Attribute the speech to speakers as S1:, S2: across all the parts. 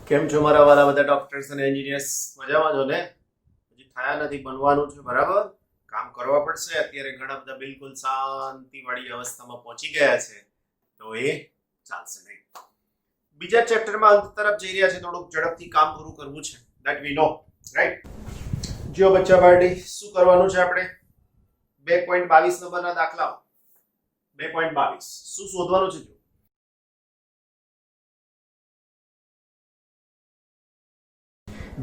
S1: કેમ છો મારા વાલા બધા ડોક્ટર્સ અને એન્જિનિયર્સ? મજામાં છો ને? હજી થયા નથી, બનવાનું છે, બરાબર? કામ કરવા પડશે. અત્યારે ઘણા બધા બિલકુલ શાંતિવાળી અવસ્થામાં પહોંચી ગયા છે, તો એ ચાલશે નહીં. બીજા ચેપ્ટરમાં અંત તરફ જઈ રહ્યા છે, થોડુંક ઝડપથી કામ પૂરું કરવું છે, ધેટ વી નો, રાઈટ? જો બચ્ચા પાર્ટી, શું કરવાનું છે આપણે? 2.22 નંબરના દાખલાઓ 2.22 શું શોધવાનું છે?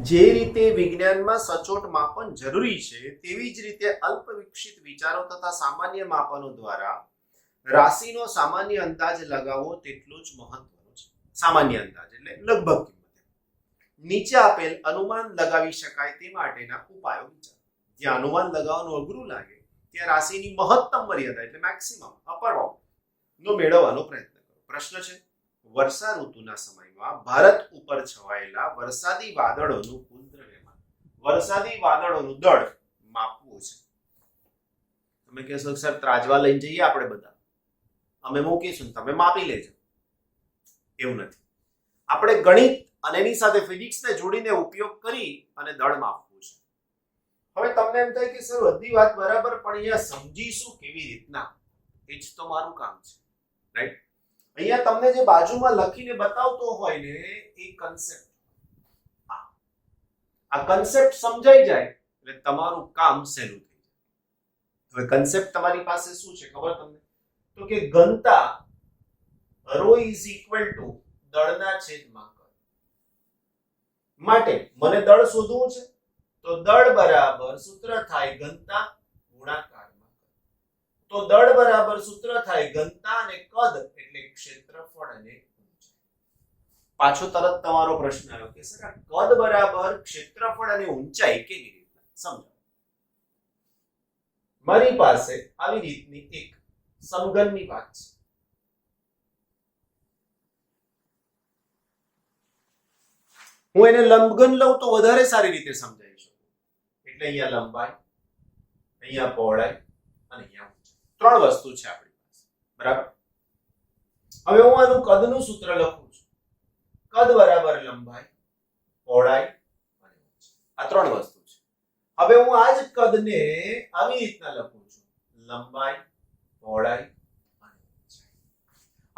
S1: જે રીતે વિજ્ઞાનમાં સચોટ માપન જરૂરી છે, તેવી જ રીતે અલ્પ વિકસિત વિચારો તથા સામાન્ય માપનો દ્વારા રાશિનો સામાન્ય અંદાજ લગાવવો તેટલું જ મહત્વનું છે. સામાન્ય અંદાજ એટલે લગભગ કિંમત. નીચે આપેલ અનુમાન લગાવી શકાય તે માટેના ઉપાયો વિચારો. જ્યાં અનુમાન લગાવવાનું અઘરું લાગે ત્યાં રાશિની મહત્તમ મર્યાદા એટલે મેક્સિમમ અપર બાઉન્ડ નો મેળવવાનો પ્રયત્ન કરો. પ્રશ્ન છે, વર્ષા ઋતુના સમયમાં ભારત ઉપર છવાયેલા વરસાદી વાદળોનું કુલ દ્રવ્યમાન. વરસાદી વાદળોનું દળ માપવું છે. તમે કહેશો સર ત્રાજવા લઈને જઈએ આપણે બધા, અમે મૂકીશું તમે માપી લેજો. એવું નથી. આપણે ગણિત અને એની સાથે ફિઝિક્સને જોડીને ઉપયોગ કરી અને દળ માપવું છે. હવે તમને એમ થાય કે સર બધી વાત બરાબર, પણ અહીંયા સમજીશું કેવી રીતના? એ જ તો મારું કામ છે, રાઈટ? અહીંયા તમને જે બાજુમાં લખીને બતાવતો હોય ને એ કન્સેપ્ટ, આ કન્સેપ્ટ સમજાઈ જાય એટલે તમારું કામ સહેલું થઈ જાય. હવે કન્સેપ્ટ તમારી પાસે શું છે ખબર તમને? તો કે ઘનતા ρ ઇઝ ઇક્વલ ટુ દળના છેદમાં કદ. માટે મને દળ શોધવું છે, તો દળ બરાબર સૂત્ર થાય ઘનતા ગુણાકારમાં કદ. તો દળ બરાબર સૂત્ર થાય ઘનતા અને કદ એટલે ક્ષેત્રફળ અને ઊંચાઈ. પાછો તરત તમારો પ્રશ્ન આવ્યો કે સર કદ બરાબર ક્ષેત્રફળ અને ઊંચાઈ કેવી રીતના? સમજો. મારી પાસે આવી રીતની એક સમઘનની વાત છે. હું એને લંબઘન લઉં તો વધારે સારી રીતે સમજાઈ શકું. એટલે અહીંયા લંબાઈ, અહીંયા પહોળાઈ અને અહીંયા ત્રણ વસ્તુ છે આપણી પાસે, બરાબર? હવે હું આનું કદનું સૂત્ર લખું છું. કદ બરાબર લંબાઈ, પહોળાઈ અને ઊંચાઈ. આ ત્રણ વસ્તુ છે. હવે હું આ જ કદને આવી રીતના લખું છું, લંબાઈ, પહોળાઈ અને ઊંચાઈ.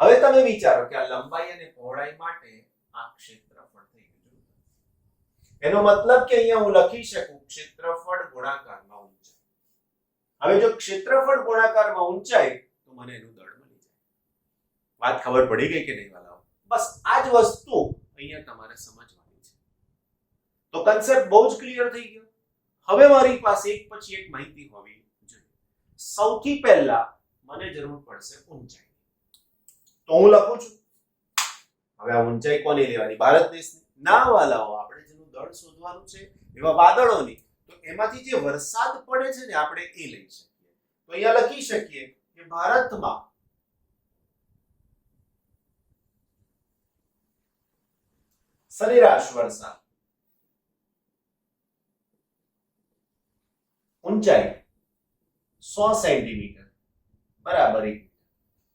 S1: હવે તમે વિચારો કે આ લંબાઈ અને પહોળાઈ માટે આ ક્ષેત્રફળ થઈ ગયું. એનો મતલબ કે અહીંયા હું લખી શકું ક્ષેત્રફળ ગુણાકારમાં ઊંચાઈ. હવે જો ક્ષેત્રફળ ગુણાકારમાં ઊંચાઈ તો મને એનું દળ મળી જાય. વાત ખબર પડી ગઈ કે નહીં વાલાઓ? બસ આ જ વસ્તુ અહીંયા તમારે સમજવાની છે. તો કન્સેપ્ટ બહુ જ ક્લિયર થઈ ગયો. હવે મારી પાસે એક પછી એક માહિતી હોવી જોઈએ. સૌથી પહેલા મને જરૂર પડશે ઊંચાઈ. તો હું લખું છું. હવે આ ઊંચાઈ કોની લેવાની? ભારત દેશની? ના વાલાઓ, આપણે જેનું દળ શોધવાનું છે એવા વાદળોની. તો એમાંથી જે વરસાદ પડે છે ને આપણે એ લઈ શકીએ. તો અહીંયા લખી શકીએ કે ભારતમાં સરેરાશ વરસાદ ઊંચાઈ 100 સેન્ટીમીટર બરાબર 1 મીટર.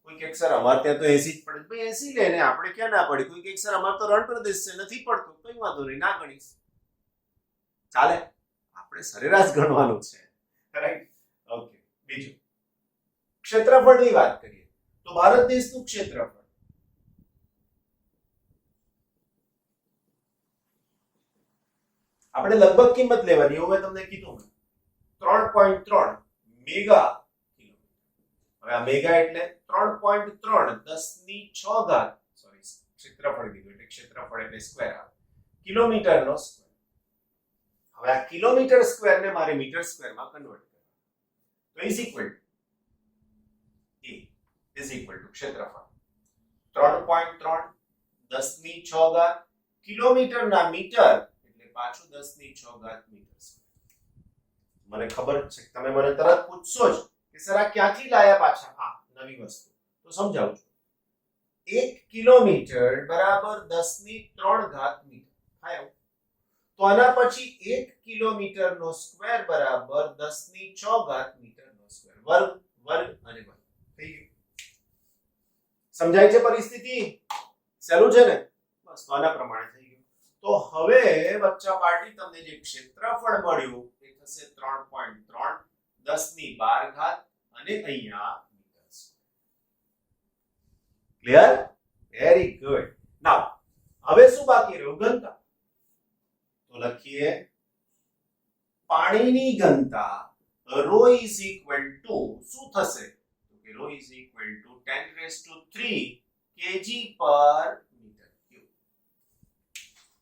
S1: કોઈ કે સર અમારે ત્યાં તો 80 જ પડે. ભાઈ 80 લે ને, આપણે ક્યાં ના પડી? કોઈ કે સર અમાર તો રણ પ્રદેશ છે, નથી પડતો. કઈ વાંધો નહીં, ના ગણીશ, ચાલે. આપણે સરેરાશ ગણવાનું છે, રાઈટ? ઓકે. બીજું ક્ષેત્રફળની વાત કરીએ તો ભારત દેશનું ક્ષેત્રફળ આપણે લગભગ કિંમત લેવાની, એવું મેં તમને કીધું, 3.3 મેગા કિલોમીટર. હવે આ મેગા એટલે 3.3 10⁶ સોરી ક્ષેત્રફળ કીધું એટલે ક્ષેત્રફળ એટલે સ્ક્વેર આવે, કિલોમીટરનો સ્ક્વેર. હવે આ કિલોમીટર સ્ક્વેર ને મારે મીટર સ્ક્વેર માં કન્વર્ટ કરવાનું. તો is equal two is equal two ક્ષેત્રફળ 3.3 10⁶ કિલોમીટરના મીટર એટલે પાછું 10⁶ મીટર સ્ક્વેર. મને ખબર છે તમે મને તરત પૂછશો જ કે સર આ ક્યાંથી લાયા પાછા? હા, નવી વસ્તુ. તો સમજાવું છું. 1 કિલોમીટર બરાબર 10⁻³ મીટર થાય. તો આના પછી 1 કિલોમીટરનો સ્ક્વેર બરાબર 10⁻⁴ મીટરનો સ્ક્વેર. વર્ગ વર્ગ અને વર્ગ થઈ ગયું. સમજાય છે પરિસ્થિતિ? સહેલું છે ને? બસ તો આના પ્રમાણે થઈ ગયું. તો હવે બચ્ચા પાર્ટી તમને જે ક્ષેત્રફળ મળ્યું એ થશે 3.3 10 ની 12 ઘાત અને અહીંયા મીટર ક્લિયર વેરી ગુડ નાઉ હવે શું બાકી રહ્યું ઘનતા તો લખીએ પાણીની ઘનતા rho is equal to શું થશે તો કે rho is equal to 10 raised to 3 kg per meter cube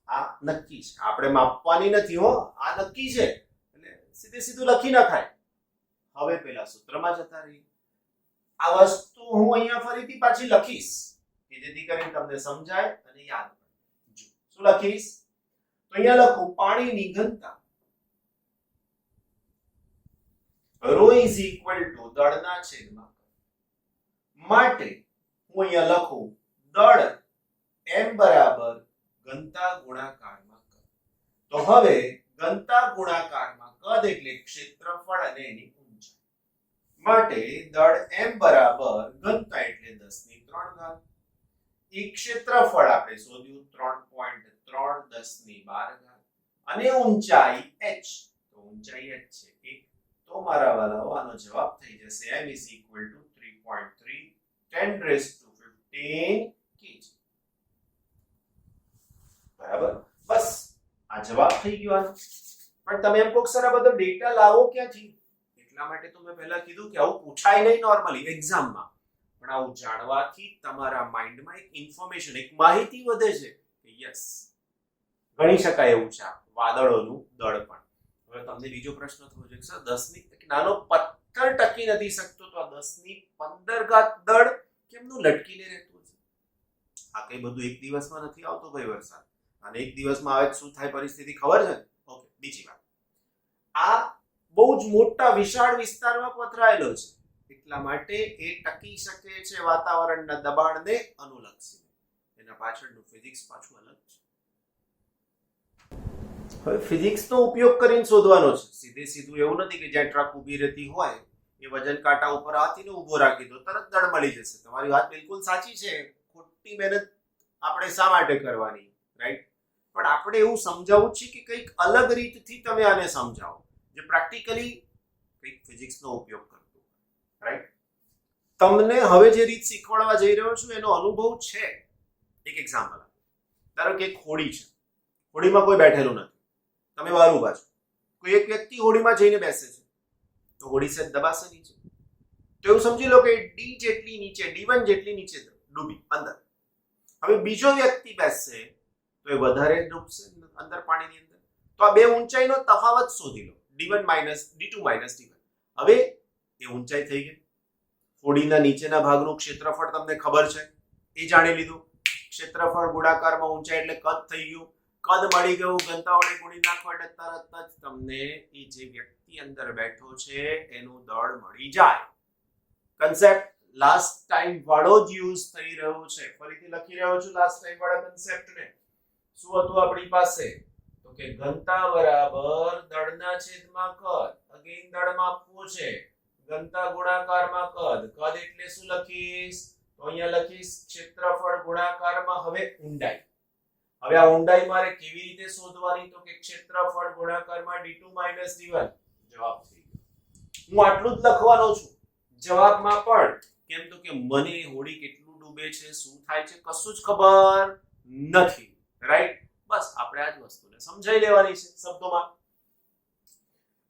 S1: આ નક્કી છે આપણે માપવાની નથી હો આ નક્કી છે એટલે સીધે સીધું લખી નખાય હવે પેલા સૂત્રમાં જતા રહી આ વસ્તુ હું અહીંયા ફરીથી પાછી લખીશ કે જેથી કરીને તમને સમજાય અને યાદ રહે શું લખીશ તો અહીંયા લખું પાણીની ઘનતા rho is equal to દળના છેદમાં માટે હું અહીંયા લખું દળ m બરાબર ઘનતા ગુણાકારમાં કદ તો હવે ઘનતા ગુણાકારમાં કદ એટલે ક્ષેત્રફળ અને એની ઊંચાઈ માટે દળ m બરાબર ઘનતા એટલે 10 ની 3 ઘાત એ ક્ષેત્રફળ આપણે શોધ્યું 3.3 10 ની 12 ઘાત અને ઊંચાઈ h તો ઊંચાઈ h છે તો મારા વાલાઓ આનો જવાબ થઈ જશે m is equal to 3.3 10 raised to 15 kg બરાબર બસ આ જવાબ થઈ ગયો આનો પણ તમે એમ કહો સર આ બધો ડેટા લાવો ક્યાંથી એટલા માટે તો મેં પહેલા કીધું કે આવું પૂછાય નહીં નોર્મલી એક્ઝામમાં પણ આવું જાણવાથી તમારા માઇન્ડમાં એક ઇન્ફોર્મેશન એક માહિતી વધે છે કે યસ ગણી શકાય એવું છે વાદળોનું દળ પણ હવે તમને બીજો પ્રશ્ન થયો છે સર 10 ની નાનો પથ્થર ટકી નથી શકતો તો આ 10 ની 15 ઘાત દળ કેમનું લટકીને રહેતું છે આ કઈ બધું એક દિવસમાં નથી આવતો ભાઈ વરસાદ અને એક દિવસમાં આવે શું થાય પરિસ્થિતિ ખબર છે ઓકે બીજી વાત આ બહુ જ મોટા વિશાળ વિસ્તારમાં પથરાયેલો છે એટલા માટે એ ટકી શકે છે વાતાવરણના દબાણને અનુલક્ષીને એના પાછળનું ફિઝિક્સ પાછું અલગ છે હવે ફિઝિક્સનો ઉપયોગ કરીને શોધવાનો છે સીધે સીધું એવું નથી કે જ્યાં ટ્રક ઊભી રહેતી હોય એ વજન કાંટા ઉપર હાથીને ઊભો રાખી દો તરત દળ મળી જશે તમારી વાત બિલકુલ સાચી છે ખોટી મહેનત આપણે શા માટે કરવાની રાઈટ પણ આપણે એવું સમજાવવું છે કે કંઈક અલગ રીતથી તમે આને સમજાવો જે પ્રેક્ટિકલી કંઈક ફિઝિક્સનો ઉપયોગ કરતો રાઈટ તમને હવે જે રીત શીખવાડવા જઈ રહ્યો છું એનો અનુભવ છે એક એક્ઝામ્પલ ધારો કે એક હોડી છે હોડીમાં કોઈ બેઠેલું નથી તમે બહાર ઊભા છો કોઈ એક વ્યક્તિ હોડીમાં જઈને બેસે છે તો હોડી સેજ દબાશે નીચે તો એવું સમજી લો કે ડી જેટલી નીચે D1 જેટલી નીચે ડૂબી અંદર હવે બીજો વ્યક્તિ બેસશે તો એ વધારે ડૂબશે અંદર પાણીની અંદર તો આ બે ઊંચાઈનો તફાવત શોધી લો D1 D2 D1 હવે એ ઊંચાઈ થઈ ગઈ હોડીના નીચેના ભાગનું ક્ષેત્રફળ તમને ખબર છે એ જાણી લીધું ક્ષેત્રફળ ગુણાકારમાં ઊંચાઈ એટલે કદ થઈ ગયું કદ મળી ગયું ઘનતા વડે ગુણી નાખો એટલે તરત જ તમને એ જે વ્યક્તિ અંદર બેઠો છે એનું દળ મળી જાય કન્સેપ્ટ લાસ્ટ ટાઈમ વાળો જ યુઝ થઈ રહ્યો છે ફરીથી લખી રહ્યો છું લાસ્ટ ટાઈમ વાળા કન્સેપ્ટ ને શું હતું આપણી પાસે તો કે ઘનતા બરાબર દળના છેદમાં કદ અગેન દળ માપવું છે ઘનતા ગુણાકારમાં કદ કદ એટલે શું લખીશ તો અહીંયા લખીશ ક્ષેત્રફળ ગુણાકારમાં હવે ઊંડાઈ હવે આ ઊંડાઈ મારે કેવી રીતે શોધવાની તો કે ક્ષેત્રફળ ગુણાકારમાં D2 D1 જવાબ થઈ ગયો હું આટલું જ લખવાનો છું જવાબમાં પણ કેમ તો કે મને હોડી કેટલું ડૂબે છે શું થાય છે કશું જ ખબર નથી રાઈટ બસ આપણે આ જ વસ્તુને સમજાઈ લેવાની છે શબ્દોમાં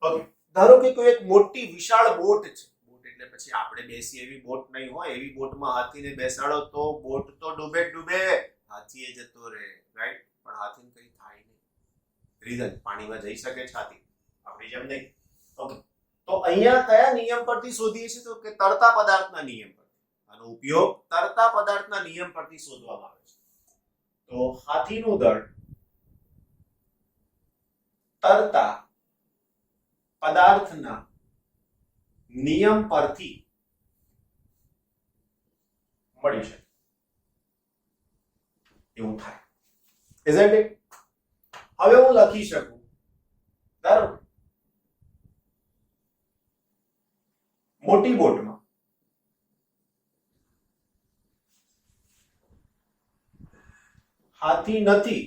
S1: ઓકે ધારો કે કોઈ એક મોટી વિશાળ બોટ છે બોટ એટલે પછી આપણે બેસી એવી બોટ નહીં હોય એવી બોટમાં હાથીને બેસાડો તો બોટ તો ડૂબે ડૂબે હાથીએ જતો રહે રાઈટ પણ હાથીને કંઈ થાય નહીં રીઝન પાણીમાં જઈ શકે છે હાથી આપણી જેમ નહીં ઓકે તો અહીંયા કયા નિયમ પરથી શોધીએ છીએ તો કે તરતા પદાર્થના નિયમ પરથી આનો ઉપયોગ તરતા પદાર્થના નિયમ પરથી શોધવામાં આવે છે તો હાથીનું દળ તરતા પદાર્થના નિયમ પરથી મળી શકે એવું થાય isn't it હવે હું લખી શકું ધારો મોટી બોટમાં હાથી નથી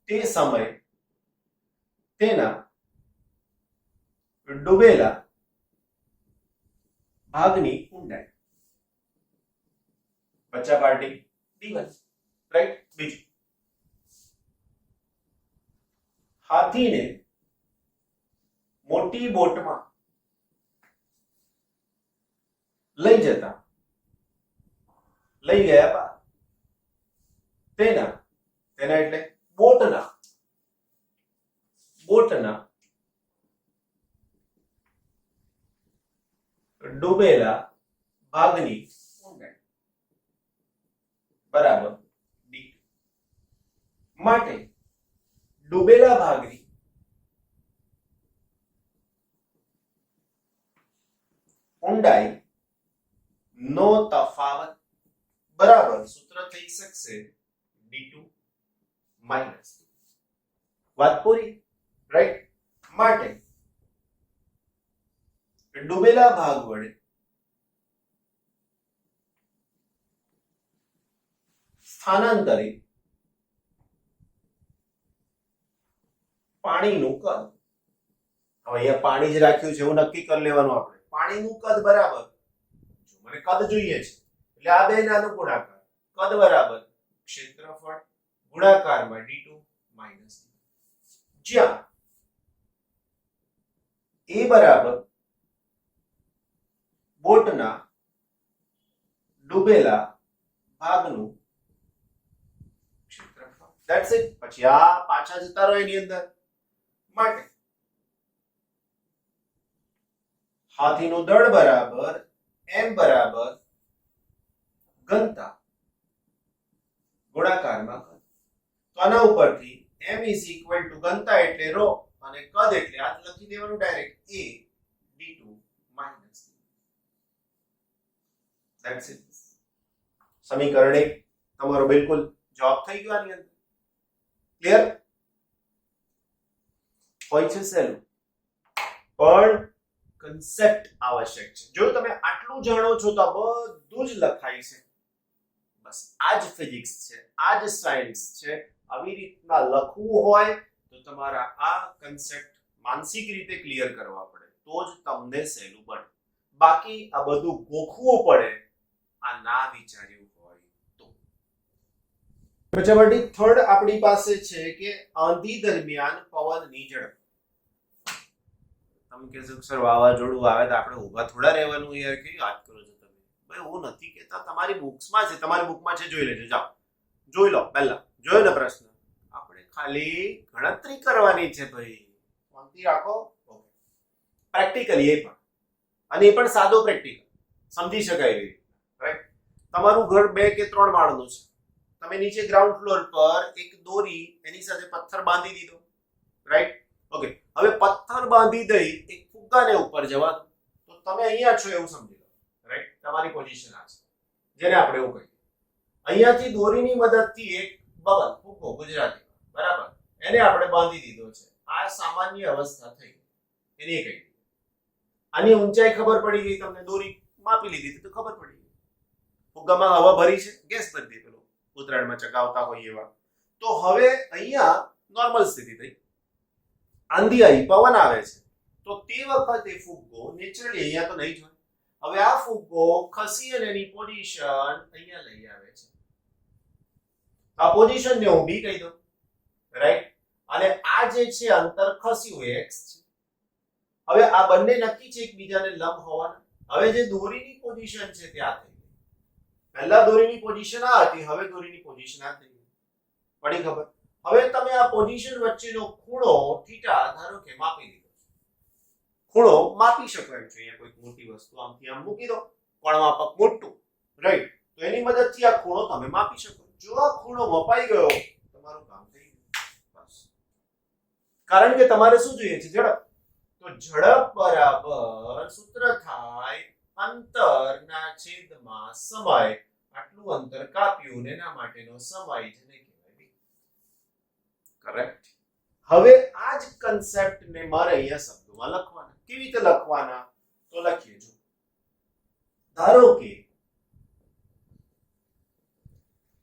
S1: તે સમય તેના ડૂબેલા ભાગની ઊંડાઈ. બચ્ચા પાર્ટી D1, રાઈટ. બીજું, હાથીને મોટી બોટમાં લઈ ગયા બાદ તેના એટલે બોટના ડૂબેલા ભાગની ઊંડાઈ બરાબર D. માટે ડૂબેલા ભાગની ઊંડાઈ નો તફાવત બરાબર સૂત્ર થઈ શકશે D2 માઈનસ. વાત પૂરી, રાઈટ. માટે ડૂબેલા ભાગ વડે સ્થાનાંતરિત પાણીનું કદ. હવે અહીંયા પાણી જ રાખ્યું છે એવું નક્કી કરી લેવાનું આપણે. પાણીનું કદ બરાબર, જો મને કદ જોઈએ છે એટલે આ બે નાનો ગુણાકાર, કદ બરાબર ક્ષેત્રફળ ગુણાકારમાં D2 માઈનસ. જ્યાં A બરાબર બોટના ડૂબેલા ભાગનું ક્ષેત્રફળ. That's it. પછી આ પાછા જતા રહો એની અંદર. માટે હાથીનું દળ બરાબર M બરાબર ઘનતા ગુણાકારમાં કદ. તો આના ઉપરથી M is equal to ઘનતા એટલે ρ અને કદ એટલે આ લખી દેવાનું direct A D2 minus. That's it. સમીકરણ 1 તમારો બિલકુલ જવાબ થઈ ગયો આની અંદર. ક્લિયર? હોય છે સહેલું પણ કન્સેપ્ટ આવશ્યક છે. જો તમે આટલું જાણો છો તો બધું જ લખાય છે. બસ આ જ ફિઝિક્સ છે, આ જ સાયન્સ છે. આવી રીતના લખવું હોય તો તમારા આ કન્સેપ્ટ માનસિક રીતે ક્લિયર કરવા પડે તો જ તમને સહેલું બને. બાકી આ બધું ગોખવું પડે આ ના વિચાર્યું હોય તો. પછી થર્ડ આપણી પાસે છે કે આંધી દરમિયાન પવનની ઝડપ. તમે કહેશો સર વાવાઝોડું આવે તો આપણે ઊભા થોડા રહેવાનું યાર, કેવી વાત કરો છો તમે? ભાઈ હું નથી કહેતા, તમારી બુક્સમાં છે, તમારી બુકમાં છે, જોઈ લેજો. જાઓ જોઈ લો. પહેલા જોયો ને પ્રશ્ન? આપણે ખાલી ગણતરી કરવાની છે ભાઈ, શાંતિ રાખો. ઓકે. પ્રેક્ટિકલી એ પણ, અને એ પણ સાદો પ્રેક્ટિકલ, સમજી શકાય એવી. રાઈટ. તમારું ઘર 2 કે 3 માળનું છે. તમે નીચે ગ્રાઉન્ડ ફ્લોર પર એક દોરી એની સાથે પથ્થર બાંધી દીધો. રાઈટ. ઓકે. હવે પથ્થર બાંધી દઈ એક ફુગ્ગાને ઉપર જવા દો તો તમે અહીંયા છો એવું સમજી લો. રાઈટ. તમારી પોઝિશન આ છે, જેને આપણે એવું કહીએ. અહીંયાથી દોરીની મદદથી એક બબલ, ફુગ્ગો ગુજરાતી બરાબર, એને આપણે બાંધી દીધો છે. આ સામાન્ય અવસ્થા થઈ, એની કઈ. આની ઊંચાઈ ખબર પડી ગઈ તમને, દોરી માપી લીધી તો ખબર પડી ગઈ. ફુગ્ગામાં હવા ભરી છે, ગેસ ભરી દે પેલો ઉત્તરાયણમાં ચગાવતા હોય એવા. તો હવે અહીંયા નોર્મલ સ્થિતિ થઈ, આંધી આવી, પવન આવે છે, તો તે વખતે ફુગ્ગો નેચરલી અહીંયા તો નહીં જ હોય. હવે આ ફુગ્ગો ખસી અને એની પોઝિશન અહીંયા લઈ આવે છે. આ પોઝિશન ને હું બી કહી દઉં. રાઈટ. અને આ જે છે અંતર ખસ્યું x છે. હવે આ બંને નક્કી છે એકબીજાને લંબ હોવાના. હવે જે દોરીની પોઝિશન છે તે આ થઈ ગઈ. પહેલા દોરીની પોઝિશન આ હતી, હવે દોરીની પોઝિશન આ થઈ ગઈ. પડી ખબર? હવે તમે આ પોઝિશન વચ્ચેનો ખૂણો થીટા ધારો કે માપી લીધો છે. ખૂણો માપી શકાય છે. અહીંયા કોઈ મોટી વસ્તુ આમથી આમ મૂકી દો, કોણ માપક મોટું. રાઈટ. તો એની મદદથી આ ખૂણો તમે માપી શકો. જો આ ખૂણો મપાઈ ગયો, તમારું કામ થઈ ગયું. બસ. કારણ કે તમારે શું જોઈએ છે? ઝડપ. તો ઝડપ બરાબર સૂત્ર થાય અંતરના છેદમાં સમય. આટલું અંતર કાપ્યું ને એના માટેનો સમય, જેને કહેવાય કરેક્ટ. હવે આ જ કન્સેપ્ટ ને મારે અહીંયા શબ્દોમાં લખવાના. કેવી રીતે લખવાના? તો લખીએ. જો ધારો કે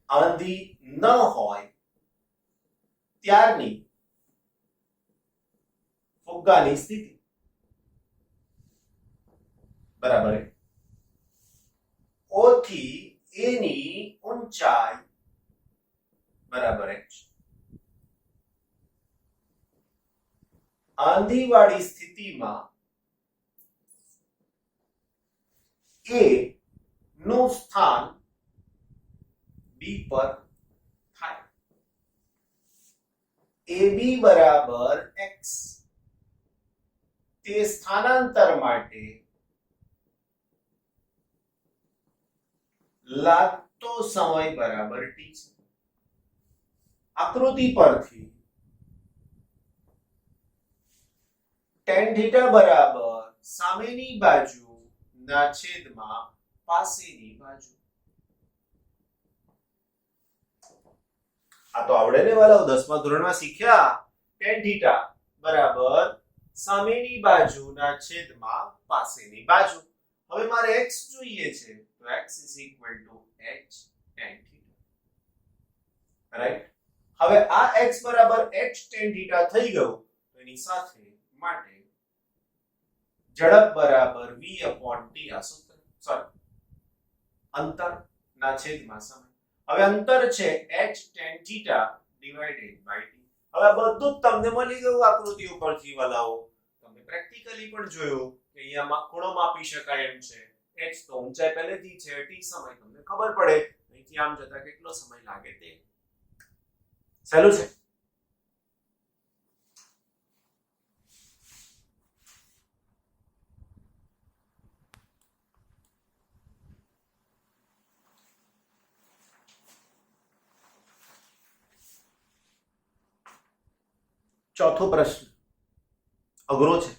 S1: આંધી ન હોય ત્યારની ફુગ્ગાની સ્થિતિ બરાબર O થી A ની ઊંચાઈ બરાબર h આંધીવાળી સ્થિતિમાં A નું સ્થાન B પર થાય AB બરાબર x તે સ્થાનાંતર માટે લાગતો સમય બરાબર t છે આકૃતિ પરથી tan થીટા બરાબર સામેની બાજુ ના છેદમાં પાસેની બાજુ આ તો આવડે ને વાલાઓ 10મા ધોરણમાં શીખ્યા tan થીટા બરાબર સામેની બાજુના છેદમાં પાસેની બાજુ હવે મારે x જોઈએ છે તો x h tan theta right હવે આ x બરાબર h tan theta થઈ ગયું તો એની સાથે માટે ઝડપ બરાબર v t આ સૂત્ર સોરી અંતર ના છેદમાં સમય હવે અંતર છે h tan theta divided by t હવે બધું જ તમને મળી ગયું આકૃતિ ઉપરથી વાલાઓ તમે પ્રેક્ટિકલી પણ જોયું કે અહીંયા ખૂણો માપી શકાય એમ છે h તો ઊંચાઈ પહેલેથી છે t સમય તમને ખબર પડે અહીંથી આમ જતા કેટલો સમય લાગે તે સહેલું છે ચોથો પ્રશ્ન અઘરો છે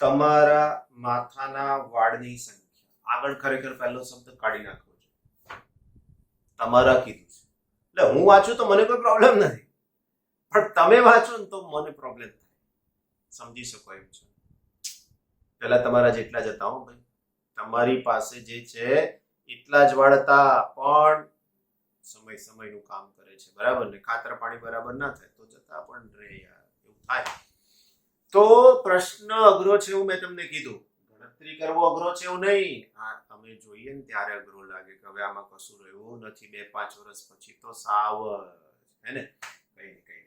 S1: તમારા માથાના વાળની સંખ્યા આગળ ખરેખર પહેલો શબ્દ કાઢી નાખવો છે તમારા કીધું છે એટલે હું વાંચું તો મને કોઈ પ્રોબ્લેમ નથી પણ તમે વાંચો ને તો મને પ્રોબ્લેમ થાય સમજી શકો એમ છે પહેલા તમારા જેટલા જ હતા હો ભાઈ તમારી પાસે જે છે એટલા જ વાળ હતા પણ સમયનું કામ કરે છે બરાબર ને ખાતર પાણી બરાબર ના થાય તો જતા પણ રે યાર એવું થાય તો પ્રશ્ન અઘરો છે એવું મેં તમને કીધું ગણતરી કરવો અઘરો છે એવું નહીં હા તમે જોઈએ ને ત્યારે અઘરો લાગે કે હવે આમાં કશું રહ્યું નથી 2-5 વર્ષ પછી તો સાવ હે ને કઈ નહીં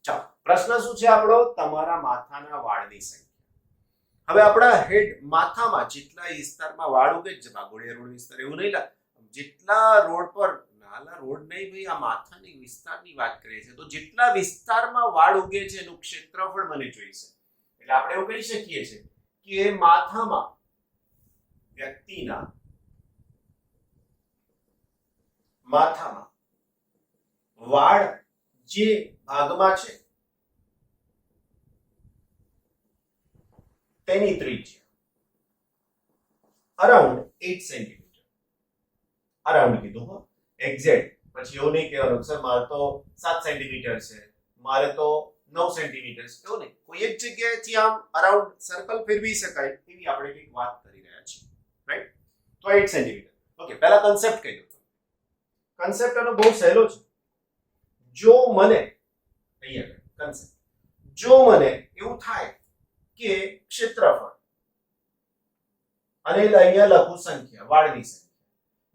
S1: ચાલો પ્રશ્ન શું છે આપણો તમારા માથાના વાળની સંખ્યા હવે આપણા હેડ માથામાં જેટલા વિસ્તારમાં વાળ ઉગે છે ભાગોળિયા રોડ વિસ્તાર એવું નહીં લાગે જેટલા રોડ પર નાલા રોડ નહીં ભાઈ આ માથાની વિસ્તારની વાત કરીએ છીએ તો જેટલા વિસ્તારમાં વાળ ઉગે છે એનું ક્ષેત્રફળ મને જોઈશે એટલે આપણે એવું કહી શકીએ છીએ કે માથામાં વ્યક્તિના માથામાં વાળ જે ભાગમાં છે તેની ત્રિજ્યા અરાઉન્ડ 8 સેન્ટીમીટર અરાઉન્ડ કીધું હો એક્ઝેક્ટ પછી એવું નહીં કહેવાનું સર મારે તો 7 સેન્ટીમીટર છે મારે તો 9 સેન્ટીમીટર છે એવું નહીં કોઈ એક જગ્યાએથી આમ અરાઉન્ડ સર્કલ ફેરવી શકાય એવી આપણે કંઈક વાત કરી રહ્યા છીએ રાઈટ તો 8 સેન્ટીમીટર ઓકે પહેલા કન્સેપ્ટ કહી દો કન્સેપ્ટ આનો બહુ સહેલો છે જો મને અહીંયા કન્સેપ્ટ જો મને એવું થાય કે ક્ષેત્રફળ અને અહીંયા લખું સંખ્યા વાળની સંખ્યા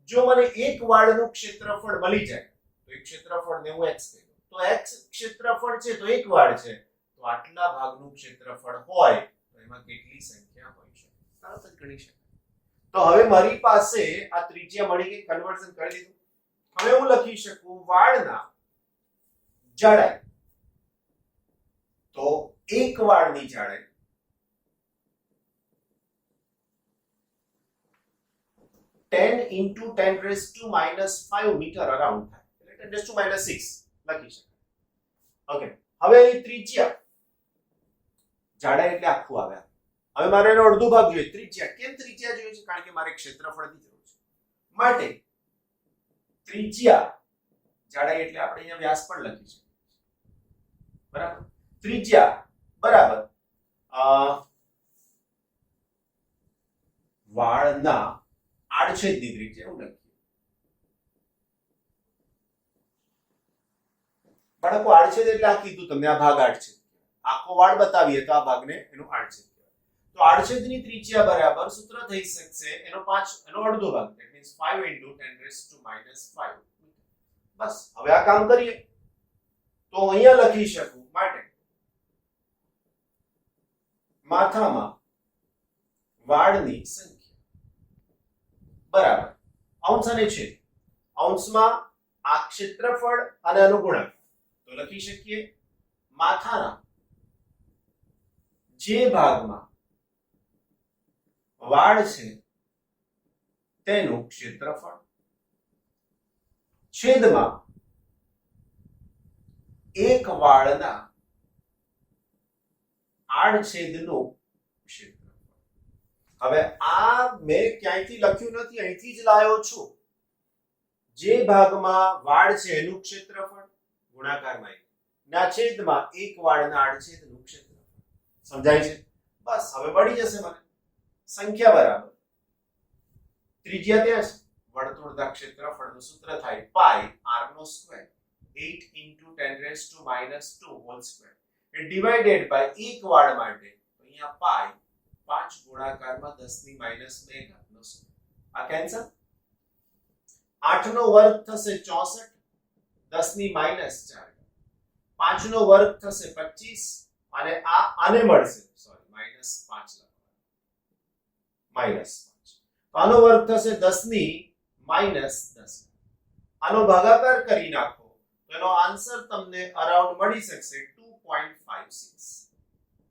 S1: જો મને એક વાળનું ક્ષેત્રફળ મળી જાય તો એક ક્ષેત્રફળને હું x કહી દઉં તો x ક્ષેત્રફળ છે તો એક વાળ છે તો આટલા ભાગનું ક્ષેત્રફળ હોય તો એમાં કેટલી સંખ્યા હોઈ શકે તરત જ ગણી શકાય તો હવે મારી પાસે આ ત્રિજ્યા મળી ગઈ કન્વર્ઝન કરી દીધું હવે હું લખી શકું વાળના જાડાઈ તો એક વાળની જાડાઈ 10 into 10 raised to minus 5 meter around થાય એટલે 10 raised to minus 6 લખી શકાય ઓકે હવે અહીં ત્રિજ્યા જાડાઈ એટલે આખું આવે હવે મારે એનો અડધો ભાગ જોઈએ ત્રિજ્યા કેમ ત્રિજ્યા જોઈએ છે કારણ કે મારે ક્ષેત્રફળની જરૂર છે માટે ત્રિજ્યા જાડાઈ એટલે આપણે અહીંયા વ્યાસ પણ લખી છે બરાબર ત્રિજ્યા બરાબર વાળના આડછેદની ત્રિજ્યા એવું લખીએ બાળકો આડછેદ એટલે આ કીધું તમને, આ ભાગ આડછેદ, આખો વાળ બતાવીએ તો આ ભાગને એનો આડછેદ કહેવાય. તો આડછેદની ત્રિજ્યા બરાબર સૂત્ર થઈ શકશે એનો અડધો ભાગ, that means 5 into 10⁻⁵. બસ હવે આ કામ કરીએ તો અહીંયા લખી શકું માટે માથામાં વાળની સંખ્યા બરાબર અંશ અને છેદ. અંશમાં આ ક્ષેત્રફળ અને આનો ગુણાકાર, તો લખી શકીએ માથાના જે ભાગમાં વાળ છે તેનું ક્ષેત્રફળ છેદમાં એક વાળના આડછેદનું ક્ષેત્રફળ. હવે આ મેં ક્યાંયથી લખ્યું નથી, અહીંથી જ લાવ્યો છું. જે ભાગમાં વાળ છે એનું ક્ષેત્રફળ ગુણાકારમાં ના છેદમાં એક વાળના આડછેદનું ક્ષેત્રફળ. સમજાય છે? બસ હવે મળી જશે મને સંખ્યા બરાબર ત્રિજ્યા ત્યાં છે, વર્તુળના ક્ષેત્રફળનું સૂત્ર થાય પાઈ r નો સ્ક્વેર 8 into 10⁻² હોલ સ્ક્વેર એ ડિવાઇડેડ બાય એક વાળ માટે અહીંયા પાઈ 5 ગુણાકારમાં 10⁻² નો સ્ક્વેર. આ કેન્સલ. 8 નો વર્ગ થશે 64, 10⁻⁴. 5 નો વર્ગ થશે 25 અને આને મળશે સોરી -5 લખો -5. આનો વર્ગ થશે 10⁻⁻10. આનો ભાગાકાર કરી નાખો તો એનો આન્સર તમને અરાઉન્ડ મળી શકશે 2.56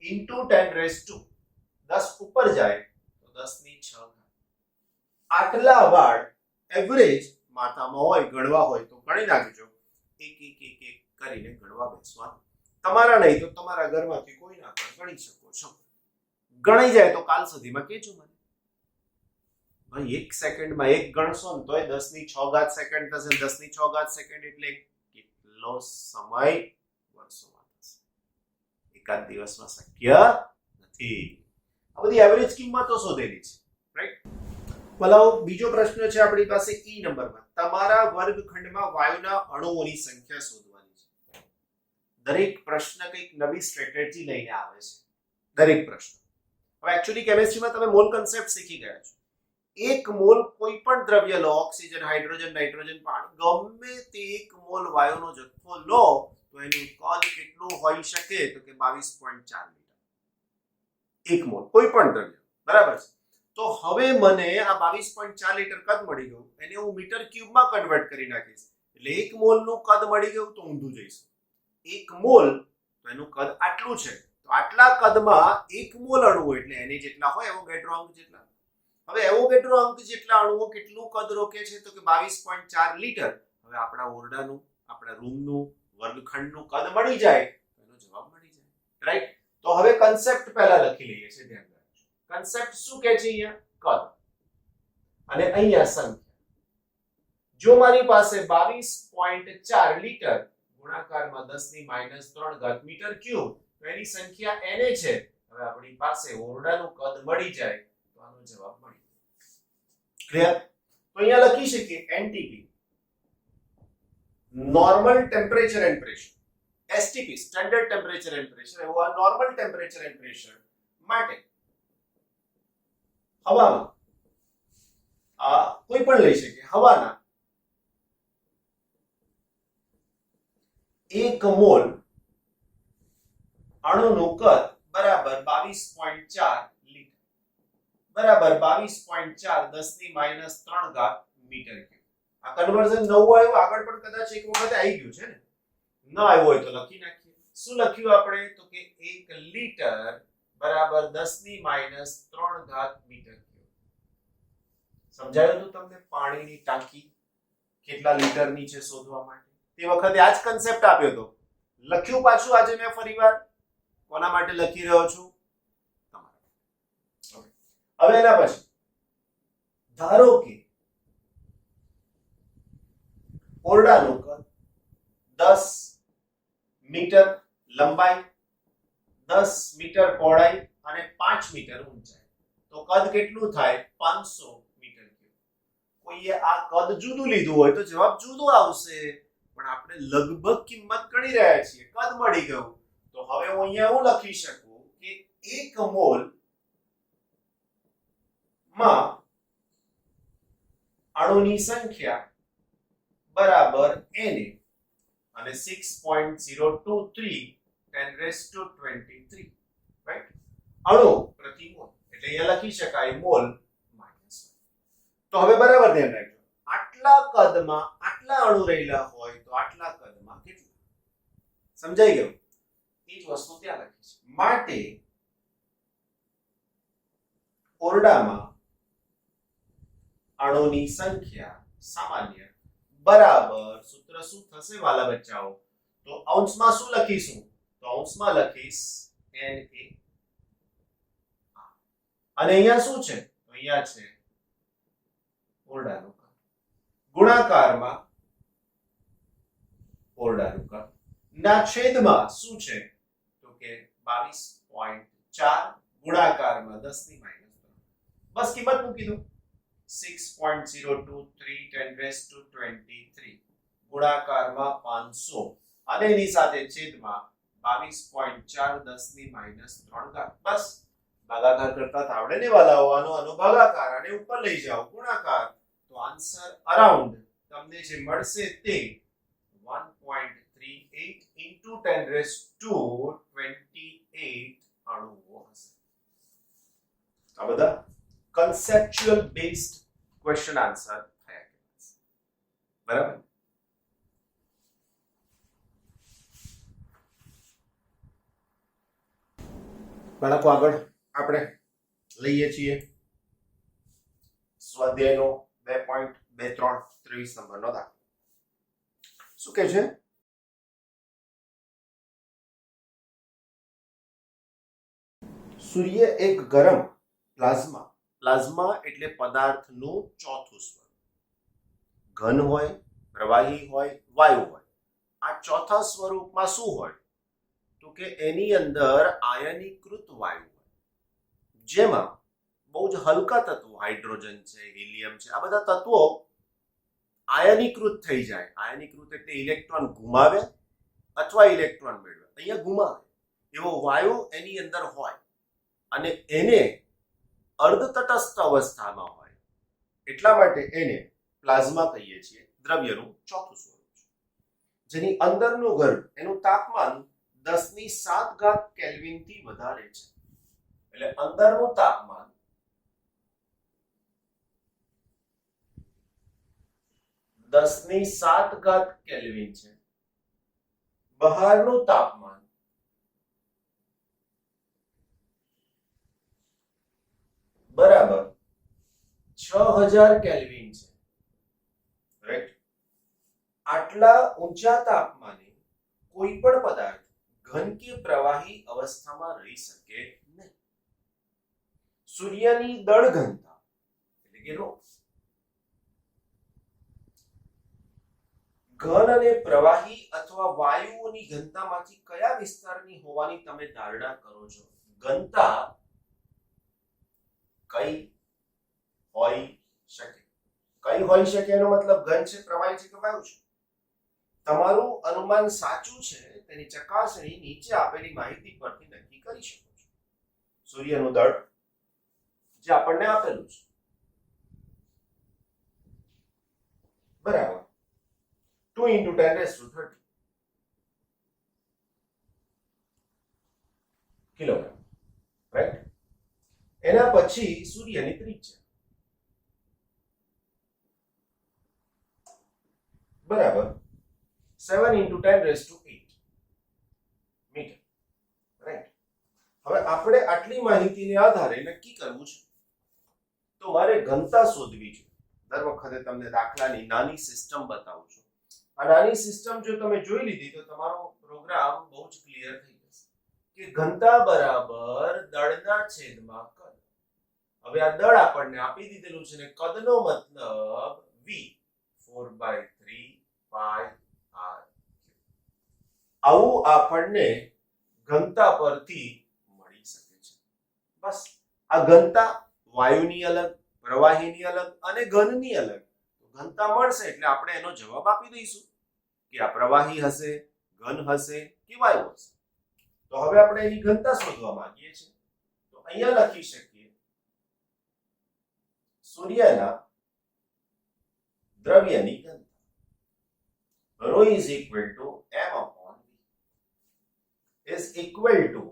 S1: into 10⁻². 10 ઉપર જાય તો 10⁶. આટલા વાળ એવરેજ માથામાં હોય, ગણવા હોય તો ગણી નાખજો. એક કરીને ગણવા બેસવાનું. તમારા નહીં તો તમારા ઘરમાંથી કોઈ ના પણ ગણી શકો છો. ગણાઈ જાય તો કાલ સુધીમાં કહેજો મને. ભાઈ 1 સેકન્ડમાં એક ગણશો ને તોય 10⁶ સેકન્ડ થશે. 10⁶ સેકન્ડ એટલે કેટલો સમય વર્ષોમાં થશે. એકાદ દિવસમાં શક્ય નથી. આ બધી એવરેજ કિંમતો શોધેલી છે, રાઈટ? ભલાઓ બીજો પ્રશ્ન છે આપણી પાસે ઈ નંબરમાં. તમારા વર્ગખંડમાં વાયુના અણુઓની સંખ્યા શોધવાની છે. દરેક પ્રશ્ન કંઈક નવી સ્ટ્રેટેજી લઈને આવે છે. દરેક પ્રશ્ન. હવે એક્ચ્યુઅલી કેમિસ્ટ્રીમાં તમે મોલ કન્સેપ્ટ શીખી ગયા છો. એક મોલ કોઈ પણ દ્રવ્ય લો, ઓક્સિજન, હાઇડ્રોજન, નાઇટ્રોજન, પાણી, ગમે તે એક મોલ વાયુનો જથ્થો લો તો એનું કદ કેટલું હોઈ શકે? તો કે 22.4 મીટર. એક મોલ કોઈ પણ દ્રવ્ય, બરાબર છે? તો હવે મને આ 22.4 લીટર કદ મળી ગયું, એને હું મીટર ક્યુબમાં કન્વર્ટ કરી નાખીશ એટલે એક મોલનું કદ મળી ગયું તો ઊંધું જઈશું. એક મોલ તો એનું કદ આટલું છે, તો આટલા કદમાં એક મોલ અણુ એટલે એને જેટલા હોય એવોગાડ્રો અંક જેટલા. હવે એવોગાડ્રો અંક જેટલા અણુઓ કેટલું કદ રોકે છે? તો કે 22.4 લીટર. હવે આપણા ઓરડાનું, આપણા રૂમનું, વર્ગખંડનું કદ મળી જાય તો એનો જવાબ મળી જાય, રાઈટ? તો હવે કન્સેપ્ટ પહેલા લખી લઈએ છે. ધ્યાન રાખજો કન્સેપ્ટ શું કહે છે? અહીંયા કદ અને અહીંયા સંખ્યા. જો મારી પાસે 22.4 લીટર ગુણાકારમાં 10⁻³ મીટર ક્યુબ, તો એની સંખ્યા એને છે. હવે આપણી પાસે ઓરડાનું કદ મળી જાય તો આનો જવાબ મળી જાય. ક્લિયર? તો અહીંયા લખી શકીએ NTP normal temperature and pressure, STP standard temperature and pressure. એવું આ નોર્મલ ટેમ્પરેચર એન્ડ પ્રેશર માટે હવામાં કોઈ પણ લઈ શકીએ. હવાના 1 મોલ અણુનું કદ બરાબર 22.4 લીટર બરાબર 22.4 10⁻³ મીટર ક્યુબ. આ કન્વર્ઝન નવું આવ્યું, આગળ પણ કદાચ એક વખત આવી ગયું છે ને. ન આવ્યું હોય તો લખી નાખીએ. શું લખ્યું આપણે? તો કે 1 લીટર બરાબર 10⁻³ મીટર ક્યુબ. સમજાયું તો તમને? પાણીની ટાંકી કેટલા લીટરની છે શોધવા માટે તે વખતે આ જ કન્સેપ્ટ આપ્યો હતો. લખ્યું પાછું આજે મેં ફરીવાર. કોના માટે લખી રહ્યો છું? તમારા. ઓકે. હવે એના પછી ધારો કે ઓરડાનું કદ 10 મીટર લંબાઈ, 10 મીટર પહોળાઈ અને 5 મીટર ઊંચાઈ. તો કદ કેટલું થાય? 500 મીટર ક્યુબ. કોઈએ આ કદ જુદું લીધું હોય તો જવાબ જુદો આવશે. પણ આપણે લગભગ કિંમત ગણી રહ્યા છીએ, કદ મળી ગયું. તો હવે હું અહીંયા એવું લખી શકું કે 1 મોલ માં અણુની સંખ્યા બરાબર Na અને 6.023 10⁻23, રાઈટ? અણુ પ્રતિ મોલ એટલે અહીંયા લખી શકાય મોલ માઈનસ. તો હવે બરાબર ધ્યાન રાખજો, આટલા કદમાં આટલા અણુ રહેલા હોય તો આટલા કદમાં કેટલા? સમજાઈ ગયું? એ જ વસ્તુ ત્યાં લખી છે. માટે ઓરડામાં અણુની સંખ્યા સામાન્ય બરાબર, સૂત્ર શું થશે વાલા બચ્ચાઓ? તો અંશમાં શું લખીશું? તો અંશમાં લખીશ Na અને અહીંયા શું છે? તો અહીંયા છે ઓરડાનું કદ, ગુણાકારમાં ઓરડાનું કદ ના છેદમાં શું છે? તો કે 22.4 ગુણાકારમાં 10⁻3. બસ કિંમત મૂકી દો, 6.023 10⁻23 ગુણાકારમાં 500 અને એની સાથે છેદમાં 22.4 10⁻3. બસ ભાગાકાર કરતા આવડે ને વાલાઓ? આનો ભાગાકાર અને ઉપર લઈ જાઓ ગુણાકાર, તો આન્સર અરાઉન્ડ તમને જે મળશે તે 1.38 into 10⁻28 અણુઓ હશે. આ બધા conceptual based question answer થયા. બરાબર? બાળકો આગળ આપણે લઈએ છીએ સ્વાધ્યાયનો 2.23 નંબરનો દાખલો. શું કહે છે? સૂર્ય એક ગરમ પ્લાઝમા એટલે પદાર્થનું ચોથું સ્વરૂપ, ઘન હોય, પ્રવાહી હોય, વાયુ હોય. આ ચોથા સ્વરૂપમાં શું હોય? તો કે એની અંદર આયનીકૃત વાયુ હોય, જેમાં બહુ જ હલકા તત્વો, હાઇડ્રોજન છે, હિલિયમ છે, આ બધા તત્વો આયનીકૃત થઈ જાય. આયનીકૃત એટલે ઇલેક્ટ્રોન ગુમાવે અથવા ઇલેક્ટ્રોન મેળવે. અહીંયા ગુમાવે એવો વાયુ એની અંદર હોય અને એને અર્ધ તટસ્થ અવસ્થામાં હોય, એટલા માટે એને પ્લાઝમા કહીએ છીએ. દ્રવ્યનું ચોથું સ્વરૂપ છે, જેની અંદરનું ગર્ભ, એનું તાપમાન 10⁷ કેલ્વિન થી વધારે છે. એટલે અંદરનું તાપમાન 10⁷ કેલ્વિન છે, બહારનું તાપમાન બરાબર 6000 કેલ્વિન છે, રાઈટ? આટલા ઊંચા તાપમાને કોઈ પણ પદાર્થ ઘન કે પ્રવાહી અવસ્થામાં રહી શકે નહીં. સૂર્યની દળ ઘનતા એટલે કે ρ ઘન અને પ્રવાહી અથવા વાયુઓની ઘનતામાંથી કયા વિસ્તારની હોવાની તમે ધારણા કરો છો? ઘનતા કઈ હોઈ શકે? કઈ હોઈ શકે એનો મતલબ ઘન છે, પ્રવાહી છે કે વાયુ છે? તમારું અનુમાન સાચું છે તેની ચકાસણી નીચે આપેલી માહિતી પરથી નક્કી કરી શકો છો. સૂર્યનું દળ જે આપણને આપેલું છે, બરાબર, 2 × 10⁻30 કિલોગ્રામ, રાઈટ? એના પછી સૂર્યની ત્રિજ્યા બરાબર 7 × 10⁸ મીટર, રાઈટ? હવે આપણે આટલી માહિતીને આધારે નક્કી કરવું છે, તો મારે ઘનતા શોધવી છે. દર વખતે તમને દાખલાની નાની સિસ્ટમ બતાવું છું. આ નાની સિસ્ટમ જો તમે જોઈ લીધી તો તમારો પ્રોગ્રામ બહુ જ ક્લિયર થઈ જશે કે ઘનતા બરાબર દળના છેદમાં કદ. હવે આ દળ આપણને આપી દીધેલું છે ને કદનો મતલબ v 4/3 pi r. આવું આપણને ઘનતા પરથી મળી શકે છે. બસ આ ઘનતા વાયુની અલગ, પ્રવાહીની અલગ અને ઘનની અલગ. ઘનતા મળશે એટલે આપણે એનો જવાબ આપી દઈશું. કે આ પ્રવાહી હશે, ઘન હશે કે વાયુ હશે. તો હવે આપણે એની ઘનતા શોધવા માંગીએ છીએ. તો અહીંયા લખી શકીએ સૂર્યના દ્રવ્યની ઘનતા rho is equal to m upon v is equal to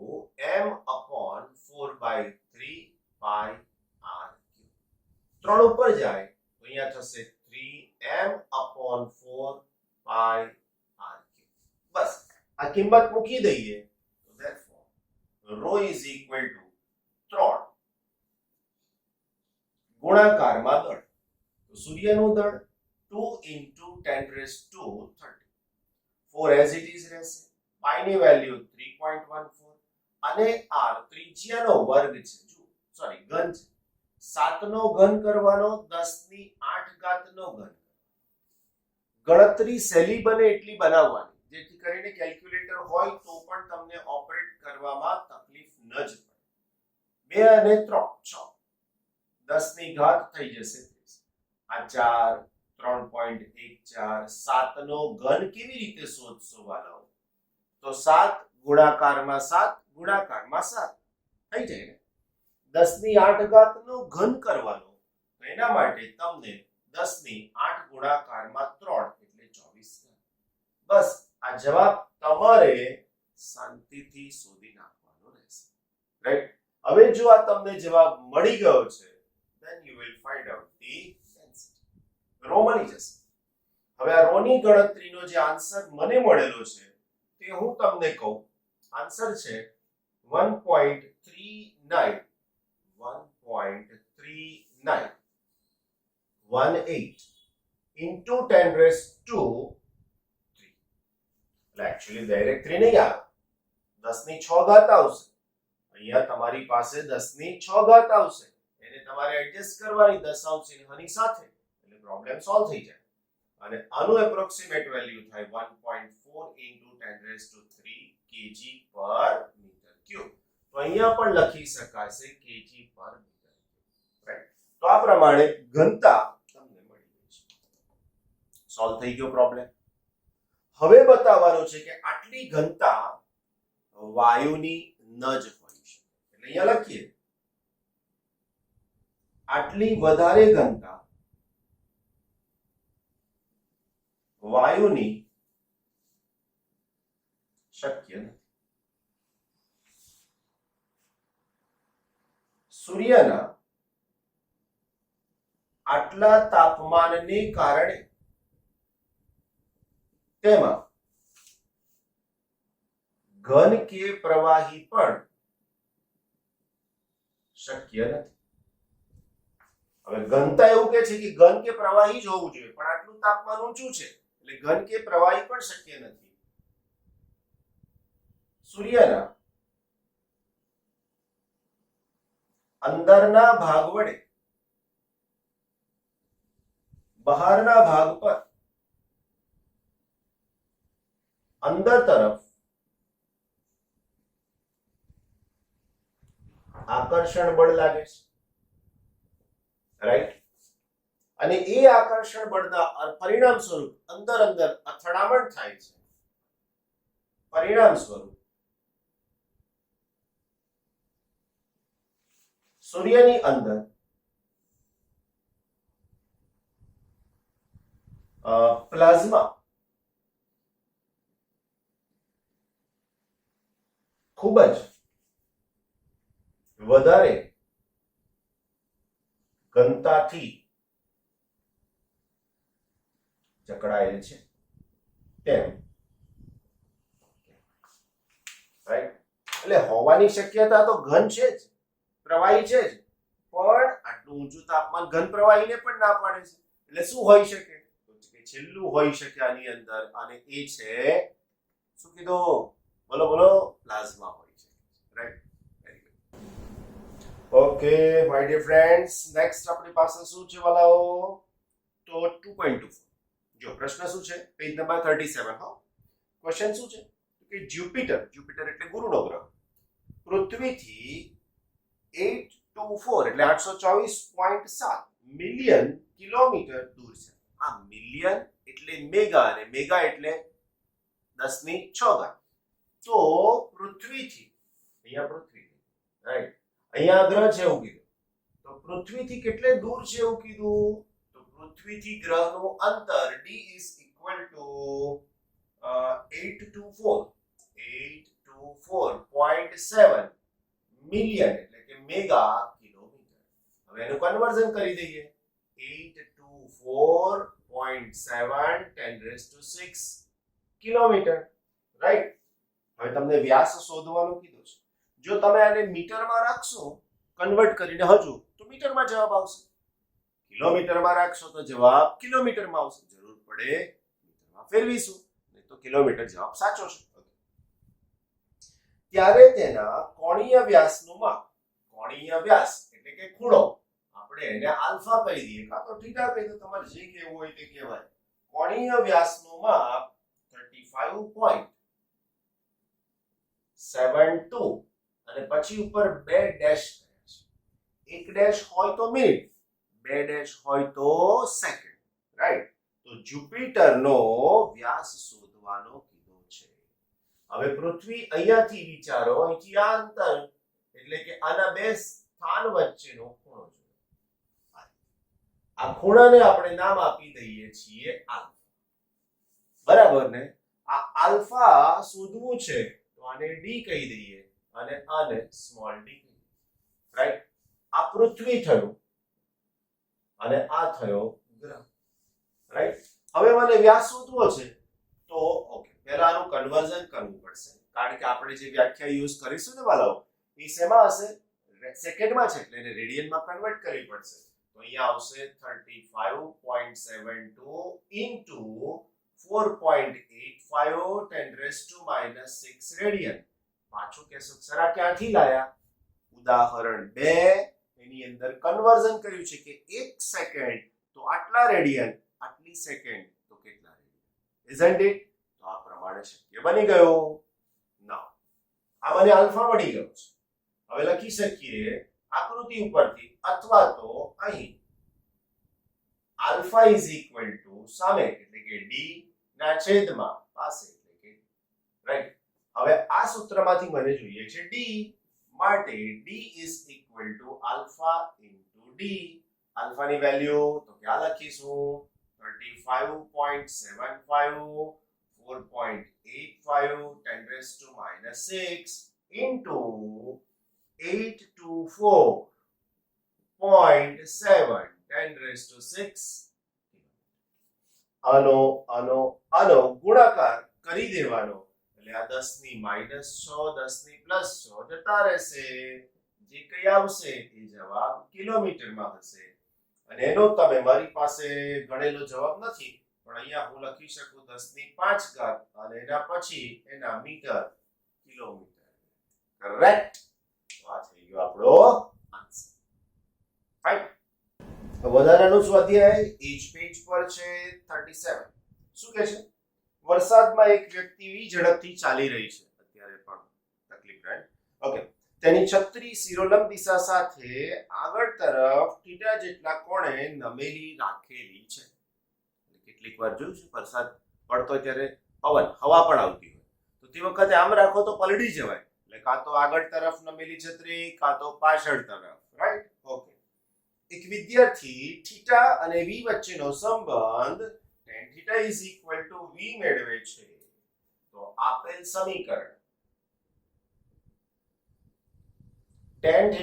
S1: m upon 4 by 3 pi r cube. 3 ઉપર જાય તો અહીંયા થશે 3m upon 4 pi r cube. બસ આ કિંમત મૂકી દઈએ તો therefore rho is equal to 3 ગુણાકારમાં દળ. તો સૂર્યનું દળ 2 into 10 raised to 30. 4 as it is રહેશે. pi ની વેલ્યુ 3.14 અને r ત્રિજ્યાનો વર્ગ છે. જો સોરી ઘન છે. 7 નો ઘન કરવાનો 10 ની 8 ઘાતનો ઘન. ગણતરી સહેલી બને એટલી બનાવવાની જેથી કરીને કેલ્ક્યુલેટર હોય તો પણ તમને ઓપરેટ કરવામાં તકલીફ ન જ પડે. 2 અને 3 6 10 ની ઘાત થઈ જશે 30. આ 4 3.14 7 નો ઘન કેવી રીતે શોધશો વાલાઓ? તો 7 ગુણાકારમાં 7 ગુણાકારમાં 7 થઈ જાય ને. 10 ની 8 ઘાત નો ઘન કરવાનો તો એના માટે તમને 10 ની 8 ગુણાકારમાં 3 એટલે 24. બસ આ જવાબ તમારે શાંતિથી શોધી નાખવાનો રહેશે. રાઈટ? હવે જો આ તમને જવાબ મળી ગયો છે then you will find out the rho મળી જશે. હવે આ રો ની ગણતરીનો જે આન્સર મને મળેલો છે તે હું તમને કહું. આન્સર છે 1.39 into 10 raised to 3. એટલે એકચ્યુઅલી ડાયરેક્ટ 3 નહીં આવે, 10 ની 6 ઘાત આવશે. અહીંયા તમારી પાસે 10 ની 6 ઘાત આવશે. એને તમારે એડજસ્ટ કરવાની દશાંશ ચિહ્નની સાથે. પ્રોબ્લેમ સોલ્વ થઈ જાય. અને આનું એપ્રોક્સિમેટ વેલ્યુ થાય 1.4 into 10 raised to 3 kg per meter cube. તો અહીંયા પણ લખી શકાશે kg per meter cube. Right? તો આ પ્રમાણે ઘનતા તમને મળી ગઈ છે. સોલ્વ થઈ ગયો પ્રોબ્લેમ. હવે બતાવવાનું છે કે આટલી ઘનતા વાયુની ન જ હોઈ શકે. એટલે અહીંયા લખીએ આટલી વધારે ઘનતા વાયુની શક્ય નથી. સૂર્યના આટલા તાપમાનને કારણે તેમાં ઘન કે પ્રવાહી પણ શક્ય નથી. હવે ઘનતા એવું કે છે કે ઘન કે પ્રવાહી જ હોવું જોઈએ, પણ આટલું તાપમાન ઊંચું છે એટલે ઘન કે પ્રવાહી પણ શક્ય નથી. સૂર્યના અંદરના ભાગ વડે બહારના ભાગ પર અંદર તરફ આકર્ષણ બળ લાગે છે. રાઈટ? અને એ આકર્ષણ બળના પરિણામ સ્વરૂપ અંદર અથડામણ થાય છે. પરિણામ સ્વરૂપ સૂર્યની અંદર પ્લાઝમા ખૂબ જ વધારે ઘનતાથી જકડાયેલ છે તેમ. રાઈટ? એટલે હોવાની શક્યતા તો ઘન છે જ, પ્રવાહી છે જ, પણ આટલું ઊંચું તાપમાન ઘન પ્રવાહીને પણ ના પાડે છે. એટલે શું હોઈ શકે? તો છેલ્લું હોઈ શકે આની અંદર, અને એ છે શું કીધું? બોલો બોલો, પ્લાઝમા હોઈ શકે. Right? Very good. Okay my dear friends, next આપણી પાસે શું છે વાલાઓ? તો 2.24. જો પ્રશ્ન શું છે? Page number 37. હા, ક્વેશ્ચન શું છે કે જ્યુપિટર એટલે ગુરુનો ગ્રહ પૃથ્વીથી 824 એટલે 824.7 મિલિયન કિલોમીટર દૂર છે. આ મિલિયન એટલે મેગા, અને મેગા એટલે 10⁶ ઘાત. તો પૃથ્વીથી, અહીંયા પૃથ્વી, રાઈટ, અહીંયા ગ્રહ છે એવું કીધું, તો પૃથ્વીથી કેટલે દૂર છે એવું કીધું, તો પૃથ્વીથી ગ્રહનું અંતર d is equal to 824.7 million એટલે કે મેગા કિલોમીટર. હવે એનું કન્વર્ઝન કરી દઈએ. 824.7 10⁶ કિલોમીટર, રાઈટ. હવે તમને વ્યાસ શોધવાનું કીધું છે. જો તમે આને મીટરમાં રાખશો કન્વર્ટ કરીને હજુ, તો મીટરમાં જવાબ આવશે. કિલોમીટરમાં રાખશો તો જવાબ કિલોમીટરમાં આવશે. જરૂર પડે મીટરમાં ફેરવીશું, નહીં તો કિલોમીટર જવાબ સાચો છે. ત્યારે તેના કોણીય વ્યાસનું માપ, કોણીય વ્યાસ એટલે કે ખૂણો, આપણે એને આલ્ફા કહી દઈએ, કાં તો થીટા કહી દો, તમારે જે કહેવું હોય તે કહેવાય. કોણીય વ્યાસનું માપ 35.72 અને પછી ઉપર બે ડેશ કર્યા છે. એક ડેશ હોય તો મિનિટ, બે ડેશ હોય તો સેકન્ડ, રાઈટ. તો જુપિટરનો વ્યાસ શોધવાનો કીધો છે. હવે પૃથ્વી અહીંયાથી વિચારો, અહીંથી આ અંતર એટલે કે આના બે સ્થાન વચ્ચેનો ખૂણો છે. આ ખૂણાને આપણે નામ આપી દઈએ છીએ આલ્ફા, બરાબર ને. આ આલ્ફા શોધવું છે તો આને ડી કહી દઈએ અને આને સ્મોલ ડી કહી દઈએ, રાઈટ. આ પૃથ્વી થયું અને આ થયો ગ્રહ, રાઈટ. હવે મને વ્યાસ શોધવો છે તો ઓકે, પહેલા આનું કન્વર્ઝન કરવું પડશે, કારણ કે આપણે જે વ્યાખ્યા યુઝ કરીશું ને વાલાઓ, એ શેમાં હશે? સેકન્ડમાં છે એટલે એને રેડિયનમાં કન્વર્ટ કરવી પડશે. તો અહીંયા આવશે 35.72 into 4.85 10⁻⁶ રેડિયન. પાછું કહેશો સર આ ક્યાંથી લાયા? ઉદાહરણ 2 એની અંદર કન્વર્ઝન કર્યું છે કે 1 સેકન્ડ તો આટલા રેડિયન, આટલી સેકન્ડ તો કેટલા રેડિયન, isn't it? તો આ પ્રમાણે શક્ય બની ગયું. નાઉ આ મને આલ્ફા મળી ગયો છે. હવે લખી શકીએ આકૃતિ ઉપરથી અથવા તો અહીં આલ્ફા ઇઝ ઇક્વલ ટુ સામે એટલે કે ડી ના છેદમાં પાસે એટલે કે, રાઈટ. હવે આ સૂત્રમાંથી મને જોઈએ છે ડી, માટે D is equal to alpha into D. આલ્ફાની વેલ્યુ તો ક્યાં લખીશું? 35.75 4.85 10⁻⁶ into 824.7 10⁶. આનો ગુણાકાર કરી દેવાનો એટલે આ 10⁻⁶ 10⁻+6 જતા રહેશે. જે કઈ આવશે એ જવાબ કિલોમીટરમાં હશે. અને એનો તમે, મારી પાસે ગણેલો જવાબ નથી, પણ અહીંયા હું લખી શકું 10⁵ ઘાત અને એના પછી એના મીટર કિલોમીટર. કરેક્ટ. આ થઈ ગયો આપણો આન્સર. રાઈટ. વધારાનું સ્વાધ્યાય એ જ પેજ પર છે 37. શું કહે છે? વરસાદમાં એક વ્યક્તિ ઝડપથી ચાલી રહી છે, અત્યારે પણ તકલીફ, રાઈટ. ઓકે. તેની છત્રી શિરોલંબ દિશા સાથે આગળ તરફ થીટા જેટલા કોણે નમેલી રાખેલી છે. કેટલીક વાર જોયું છે વરસાદ પડતો ત્યારે પવન, હવા પણ આવતી હોય, તો તે વખતે આમ રાખો તો પલળી જવાય, એટલે કાં તો આગળ તરફ નમેલી છત્રી કાં તો પાછળ તરફ, રાઈટ. ઓકે. એક વિદ્યાર્થી થીટા અને v વચ્ચેનો સંબંધ tan θ = v મેળવે છે. તો આપેલ સમીકરણ tan θ =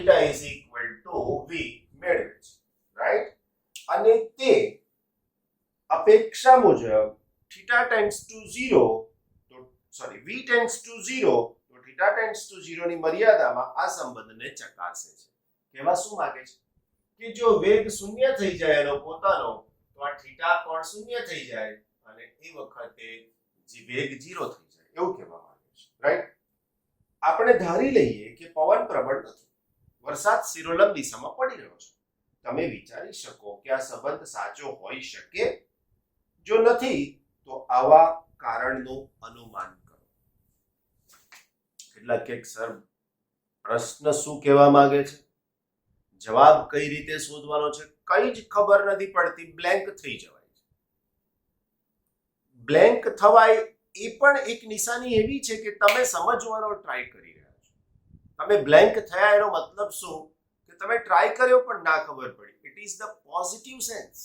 S1: v મેળવે છે, રાઈટ. અને તે અપેક્ષા મુજબ θ ટેન્ડ્સ ટુ 0 તો v ટેન્ડ્સ ટુ 0 તો θ ટેન્ડ્સ ટુ 0 ની મર્યાદામાં આ સંબંધને ચકાસે છે. કહેવા શું માંગે છે કે જો વેગ શૂન્ય થઈ જાય એનો પોતાનો, તો આ થીટા કોણ શૂન્ય થઈ જાય અને એ વખતે જે વેગ 0 થઈ જાય, એવું કહેવા માંગે છે, રાઈટ. આપણે ધારી લઈએ કે પવન પ્રબળ નથી, વરસાદ શિરોલંબ દિશામાં પડી રહ્યો છે. તમે વિચારી શકો કે આ સંબંધ સાચો હોઈ શકે? જો નથી તો આવા કારણનું અનુમાન કરો. કેટલાક કે સર પ્રશ્ન શું કહેવા માંગે છે, જવાબ કઈ રીતે શોધવાનો છે, કઈ જ ખબર નથી પડતી, બ્લેન્ક થઈ જવાય છે. બ્લેન્ક થવાય એ પણ એક નિશાની એવી છે કે તમે સમજવાનો ટ્રાય કરી રહ્યા છો. તમે બ્લેન્ક થયા એનો મતલબ શું કે તમે ટ્રાય કર્યો પણ ના ખબર પડી. It is the positive sense.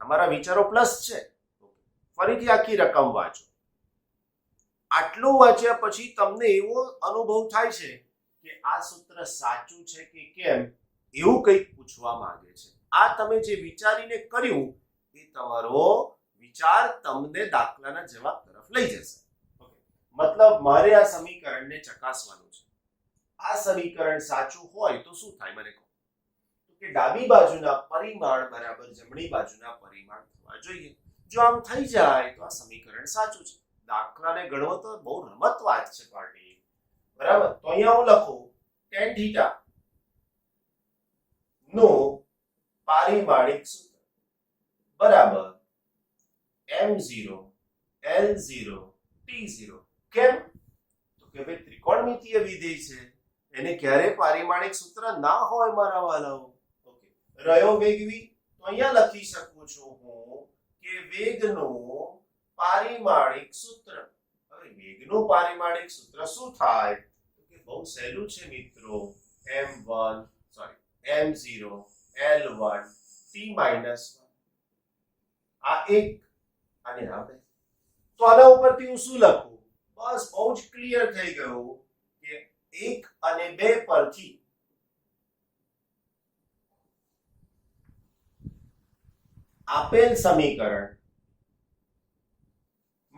S1: તમારા વિચારો પ્લસ છે. ફરીથી આખી રકમ વાંચો. આટલું વાંચ્યા પછી તમને એવો અનુભવ થાય છે કે આ સૂત્ર સાચું છે કે કેમ એવું કંઈક પૂછવા માંગે છે. આ તમે જે વિચારીને કર્યું એ તમારો વિચાર તમને દાખલાના જવાબ તરફ લઈ જશે. મતલબ મારે આ સમીકરણને ચકાસવાનું છે. આ સમીકરણ સાચું હોય તો શું થાય મને કહો. કે ડાબી બાજુના પરિમાણ બરાબર જમણી બાજુના પરિમાણ થવા જોઈએ. જો આમ થઈ જાય તો આ સમીકરણ સાચું છે. દાખલાને ગણવો તો બહુ રમત વાત છે પાર્ટી. બરાબર, તો અહીંયા હું લખું tan θ નું પારિમાણિક સૂત્ર બરાબર m0 l0 t0. કેમ? તો કે ભાઈ ત્રિકોણમિતીય વિધેય છે, એને ક્યારે પારિમાણિક સૂત્ર ના હોય મારા વાલાઓ. ઓકે, રહ્યો વેગ v, તો અહીંયા લખી શકું છું હું કે વેગનું પારિમાણિક સૂત્ર. હવે વેગનું પારિમાણિક સૂત્ર શું થાય? તો કે બહુ સહેલું છે મિત્રો. m0 l1 t-1. આ એક અને આ બે. તો આના ઉપરથી હું શું લખું? બસ બહુ જ ક્લિયર થઈ ગયું કે 1 અને 2 પરથી આપેલ સમીકરણ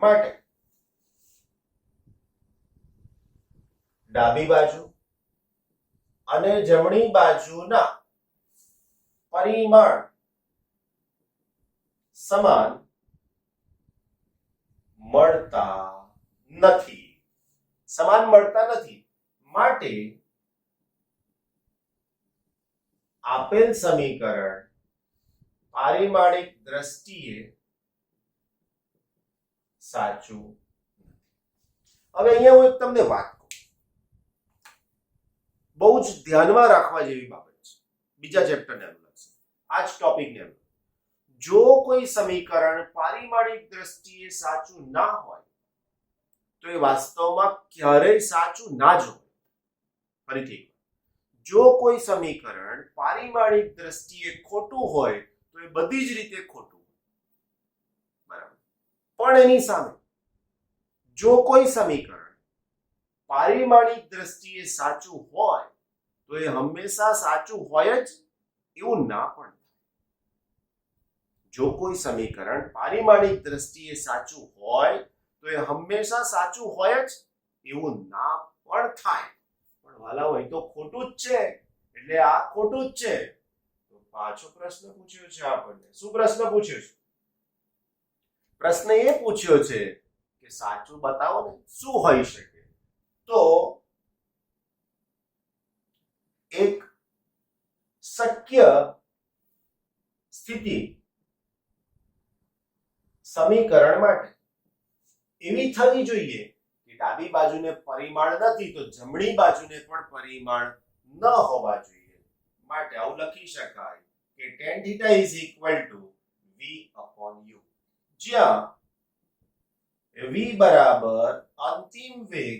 S1: માટે ડાબી બાજુ અને જમણી બાજુના પરિમાણ સમાન મળતા નથી. સમાન મળતા નથી માટે આપેલ સમીકરણ પારિમાણિક દ્રષ્ટિએ સાચું. હવે અહીંયા હું એક તમને વાત કહું, બહુ જ ધ્યાનમાં રાખવા જેવી બાબત છે. બીજા ચેપ્ટરને અનુલક્ષે આ જ ટોપિકને અનુલક્ષે જો કોઈ સમીકરણ પારિમાણિક દ્રષ્ટિએ સાચું ના હોય તો એ વાસ્તવમાં ક્યારેય સાચું ના જ હોય. ફરીથી, જો કોઈ સમીકરણ પારિમાણિક દ્રષ્ટિએ ખોટું હોય તો એ બધી જ રીતે ખોટું. બરાબર, પણ એની સામે જો કોઈ સમીકરણ પારિમાણિક દ્રષ્ટિએ સાચું હોય તો એ હંમેશા સાચું હોય જ એવું ના પણ. જો કોઈ સમીકરણ પારિમાણિક દ્રષ્ટિએ સાચું હોય તો એ હંમેશા સાચું હોય જ એવું ના પણ થાય. પણ વાલાઓ અહીં તો ખોટું જ છે, એટલે આ ખોટું જ છે. તો પાછો પ્રશ્ન પૂછ્યો છે આપણને. શું પ્રશ્ન પૂછ્યો છે? પ્રશ્ન એ પૂછ્યો છે કે સાચું બતાવો ને, શું હોઈ શકે? તો એક શક્ય સ્થિતિ સમીકરણ માટે એવી થવી જોઈએ કે ડાબી બાજુને પરિમાણ નથી તો જમણી બાજુને પણ પરિમાણ ન હોવા જોઈએ. માટે આવું લખી શકાય કે tan θ v/u, જ્યાં v બરાબર અંતિમ વેગ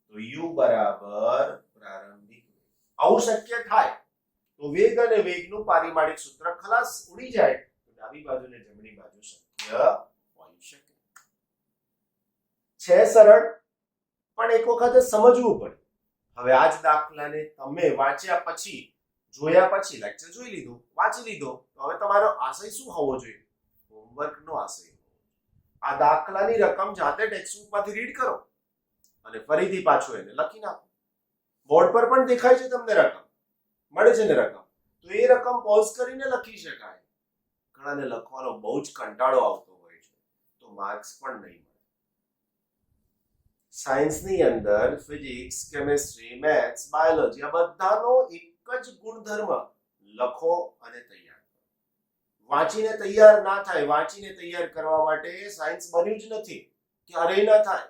S1: તો u બરાબર પ્રારંભિક વેગ. આવું શક્ય થાય તો વેગ અને વેગનું પારિમાણિક સૂત્ર ખલાસ ઉડી જાય તો ડાબી બાજુ ને જમણી બાજુ શક્ય હોઈ શકે છે. સરળ, પણ એક વખત સમજવું પડે. હવે આ જ દાખલાને તમે વાંચ્યા પછી, જોયા પછી, લેક્ચર જોઈ લીધું, વાંચી લીધો, તો હવે તમારો આશય શું હોવો જોઈએ? હોમવર્કનો આશય. આ દાખલાની રકમ જાતે ટેક્સ્ટબુકમાંથી રીડ કરો અને ફરીથી પાછો એને લખી નાખો. બોર્ડ પર પણ દેખાય છે તમને રકમ, મળે છે ને રકમ, તો એ રકમ પોઝ કરીને લખી શકાય. ઘણાને લખવાનો બહુ જ કંટાળો આવતો હોય છે તો માર્ક્સ પણ નહીં મળે. સાયન્સની અંદર ફિઝિક્સ, કેમિસ્ટ્રી, મેથ્સ, બાયોલોજી આ બધાનો એક જ ગુણધર્મ લખો અને તૈયાર કરો. વાંચીને તૈયાર ના થાય, વાંચીને તૈયાર કરવા માટે સાયન્સ બન્યું જ નથી, ક્યારેય ના થાય.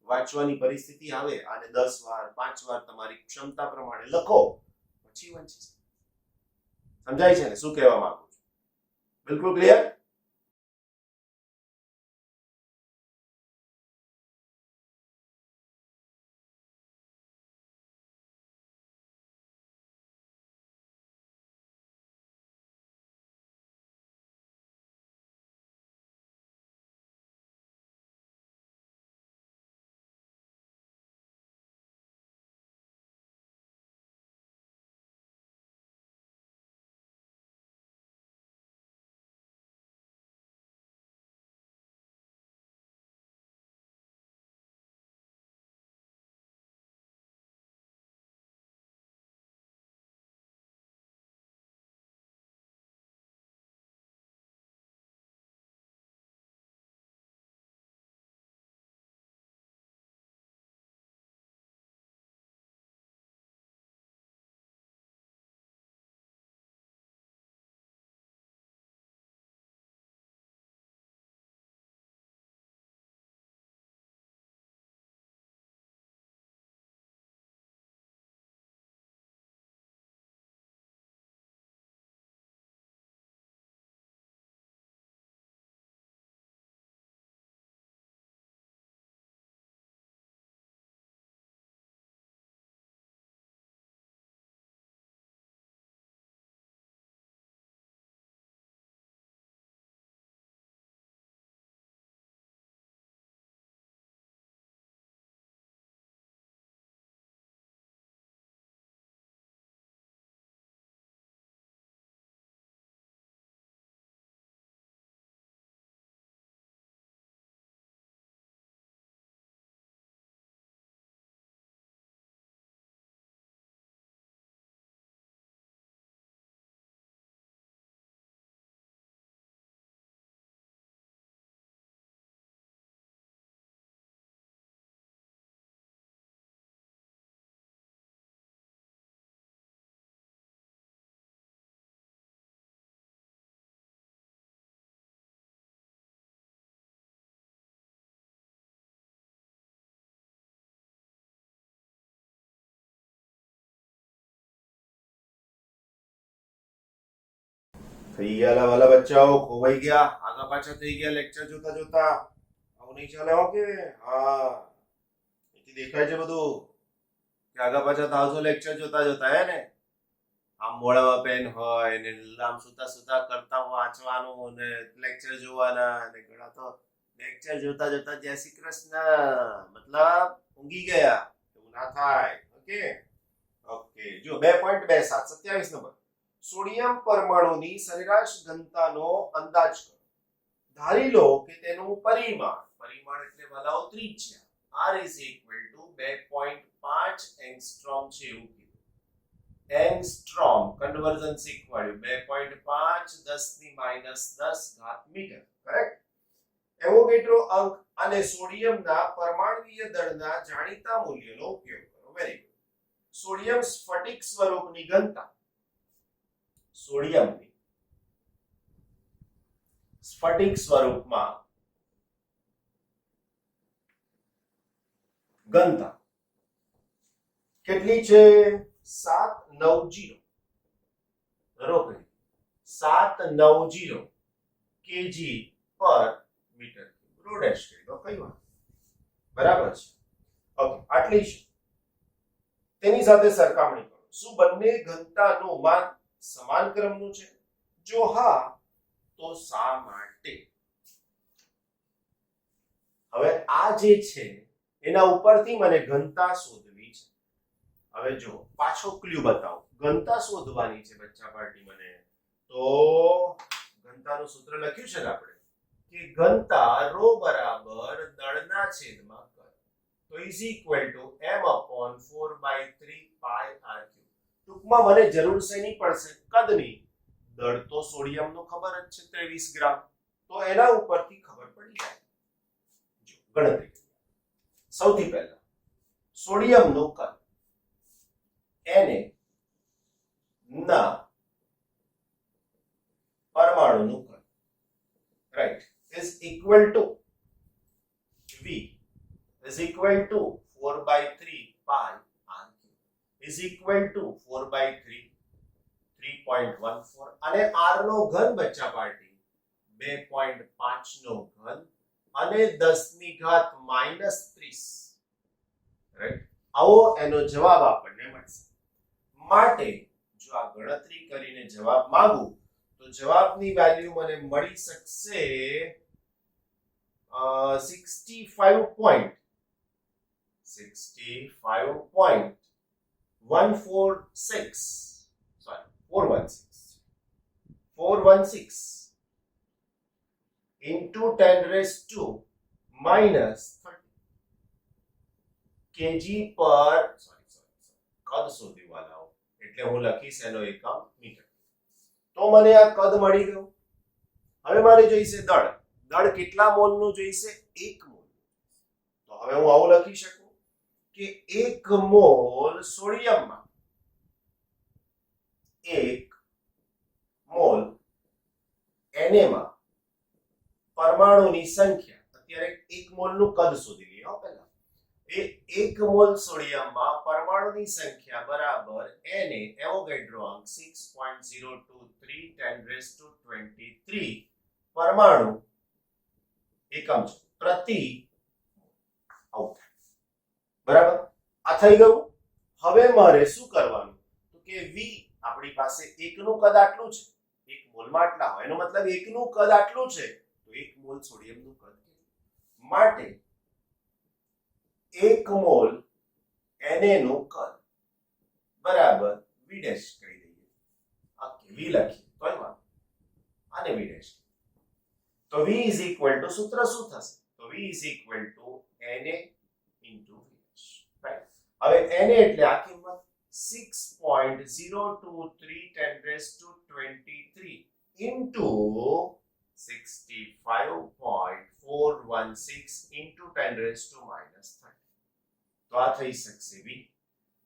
S1: વાંચવાની પરિસ્થિતિ આવે અને 10 વાર 5 વાર તમારી ક્ષમતા પ્રમાણે લખો, પછી વાંચી. સમજાય છે ને શું કહેવા માંગુ છું? બિલકુલ ક્લિયર? થઈ ગયા વાલા બચ્ચાઓ, ખોવાઈ ગયા, આગા પાછા થઈ ગયા લેક્ચર જોતા જોતા. આવું નહીં ચાલે. ઓકે, હા, એથી દેખાય છે બધું કે આગા પાછા થાવ છો લેક્ચર જોતા જોતા, હે ને? આમ મોડામાં પેન હોય ને આમ સુતા સુતા કરતા વાંચવાનું ને લેક્ચર જોવાના ને ઘણા તો લેક્ચર જોતા જોતા જય શ્રી કૃષ્ણ મતલબ ઊંઘી ગયા. એવું ના થાય. ઓકે ઓકે, જો 2.27 27 નંબર. સોડિયમ પરમાણુની સરેરાશ ઘનતાનો અંદાજ કરો. ધારી લો કે તેનું પરિમાણ એટલે વાલાઓ ત્રિજ્યા r is equal to 2.5 angstrom છે એવું કીધું. એંગસ્ટ્રોમ કન્વર્ઝન શીખવાડ્યું. 2.5 10 ઘાત મીટર. કરેક્ટ. એવોગેડ્રો અંક અને સોડિયમના પરમાણુય દળના જાણીતા મૂલ્યનો ઉપયોગ કરો. Very good. સોડિયમ સ્ફટિક સ્વરૂપની ઘનતા, સોડિયમની સ્ફટિક સ્વરૂપમાં ઘનતા કેટલી છે? 790. બરોબર, 790 કેજી પર મીટર. રોડેશ કહી દો, કઈ વાત. બરાબર છે. ઓકે, આટલી છે. તેની સાથે સરખામણી કરો. શું બંને ઘનતાનું માન સમાન ક્રમનું છે? જો હા, તો શા માટે? હવે આ જે છે એના ઉપરથી મને ઘનતા શોધવી છે. હવે જો પાછો ક્લુ બતાવો. ઘનતા શોધવાની છે બચ્ચા પાર્ટી મને. તો ઘનતાનું સૂત્ર લખ્યું છે ને આપણે કે ઘનતા ρ બરાબર દળના છેદમાં કદ. તો is equal two m/4/3 pi r cube. ટૂંકમાં મને જરૂર શેની પડશે? કદની. દળ તો સોડિયમનું ખબર જ છે 23 ગ્રામ. તો એના ઉપરથી ખબર પડી જાય. જો ગણતરી કરીએ. સૌથી પહેલા સોડિયમનું કદ Na ના પરમાણુનું કદ, right, is equal to V is equal to 4/3 pi r cube is equal to 4/3 3.14 અને r નો ઘન બચ્ચા પાર્ટી 2.5 નો ઘન અને 10 ની ઘાત -30. રાઈટ, આવો એનો જવાબ આપણને મળશે. માટે જો આ ગણતરી કરીને જવાબ માંગુ તો જવાબની વેલ્યુ મને મળી શકશે 416 into 10 raised to -30 kg પર કદ શોધી વાળાઓ એટલે હું લખીશ એનો એકમ મીટર. તો મને આ કદ મળી ગયું. હવે મારે જોઈશે દળ. દળ કેટલા મોલનું જોઈશે? 1 મોલ. તો હવે હું આવું લખી શકું કે 1 મોલ સોડિયમમાં 1 મોલ Na માં પરમાણુની સંખ્યા. અત્યારે 1 મોલનું કદ શોધી લઈએ પહેલા. એ 1 મોલ સોડિયમમાં પરમાણુની સંખ્યા બરાબર Na એવોગેડ્રો અંક 6.023 પરમાણુ એકમ છે પ્રતિ આઉટ. બરાબર, આ થઈ ગયું. હવે મારે શું કરવાનું? તો કે V આપણી પાસે 1 નું કદ આટલું છે, 1 મોલમાં આટલા હોય એનો મતલબ 1 નું કદ આટલું છે, તો 1 મોલ સોડિયમનું કદ માટે 1 મોલ Na નું કદ બરાબર V ડેશ કહી દઈએ. ઓકે, V લખીએ તોય વાત આને V ડેશ. તો V is equal to સૂત્ર શું થશે? તો V is equal to Na into V dash. Right. હવે Na એટલે આ કિંમત 6.023 10 raised to 23 into 65.416 into 10 raised to -30. તો આ થઈ શકશે V.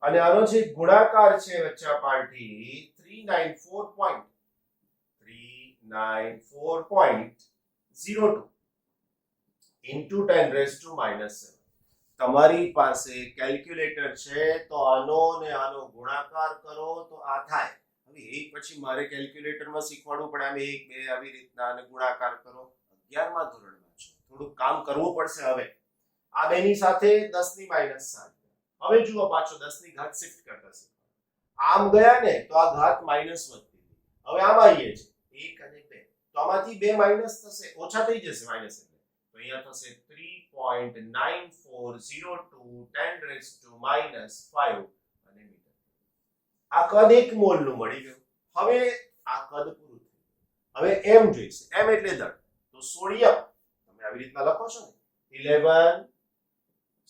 S1: અને આનો જે ગુણાકાર છે બચ્ચા પાર્ટી 394.02 into 10 raised to -7. તમારી પાસે કેલ્ક્યુલેટર છે તો આનો ને આનો ગુણાકાર કરો તો આ થાય. હવે એ પછી મારે કેલ્ક્યુલેટરમાં શીખવાડવું પડે, આમ 1 2 આવી રીતના અને ગુણાકાર કરો. 11મા ધોરણમાં છો, થોડું કામ કરવું પડશે. હવે આ બેની સાથે 10 ની -7. હવે જુઓ પાછો 10 ની ઘાત શિફ્ટ કરતા શીખો. આમ ગયા ને તો આ ઘાત માઈનસ વધતી ગઈ. હવે આમ આવીએ છે 1 અને 2, તો આમાંથી 2 માઈનસ થશે, ઓછા થઈ જશે માઈનસ એટલે. તો અહીંયા થશે 3.9402 10⁻⁻5 અને મીટર. આ કદ 1 મોલ નું મળી ગયું. હવે આ કદ પૂરું થયું. હવે એમ જોઈશે, એમ એટલે દળ. તો સોડિયમ તમે આવી રીતના લખો છો ને, 11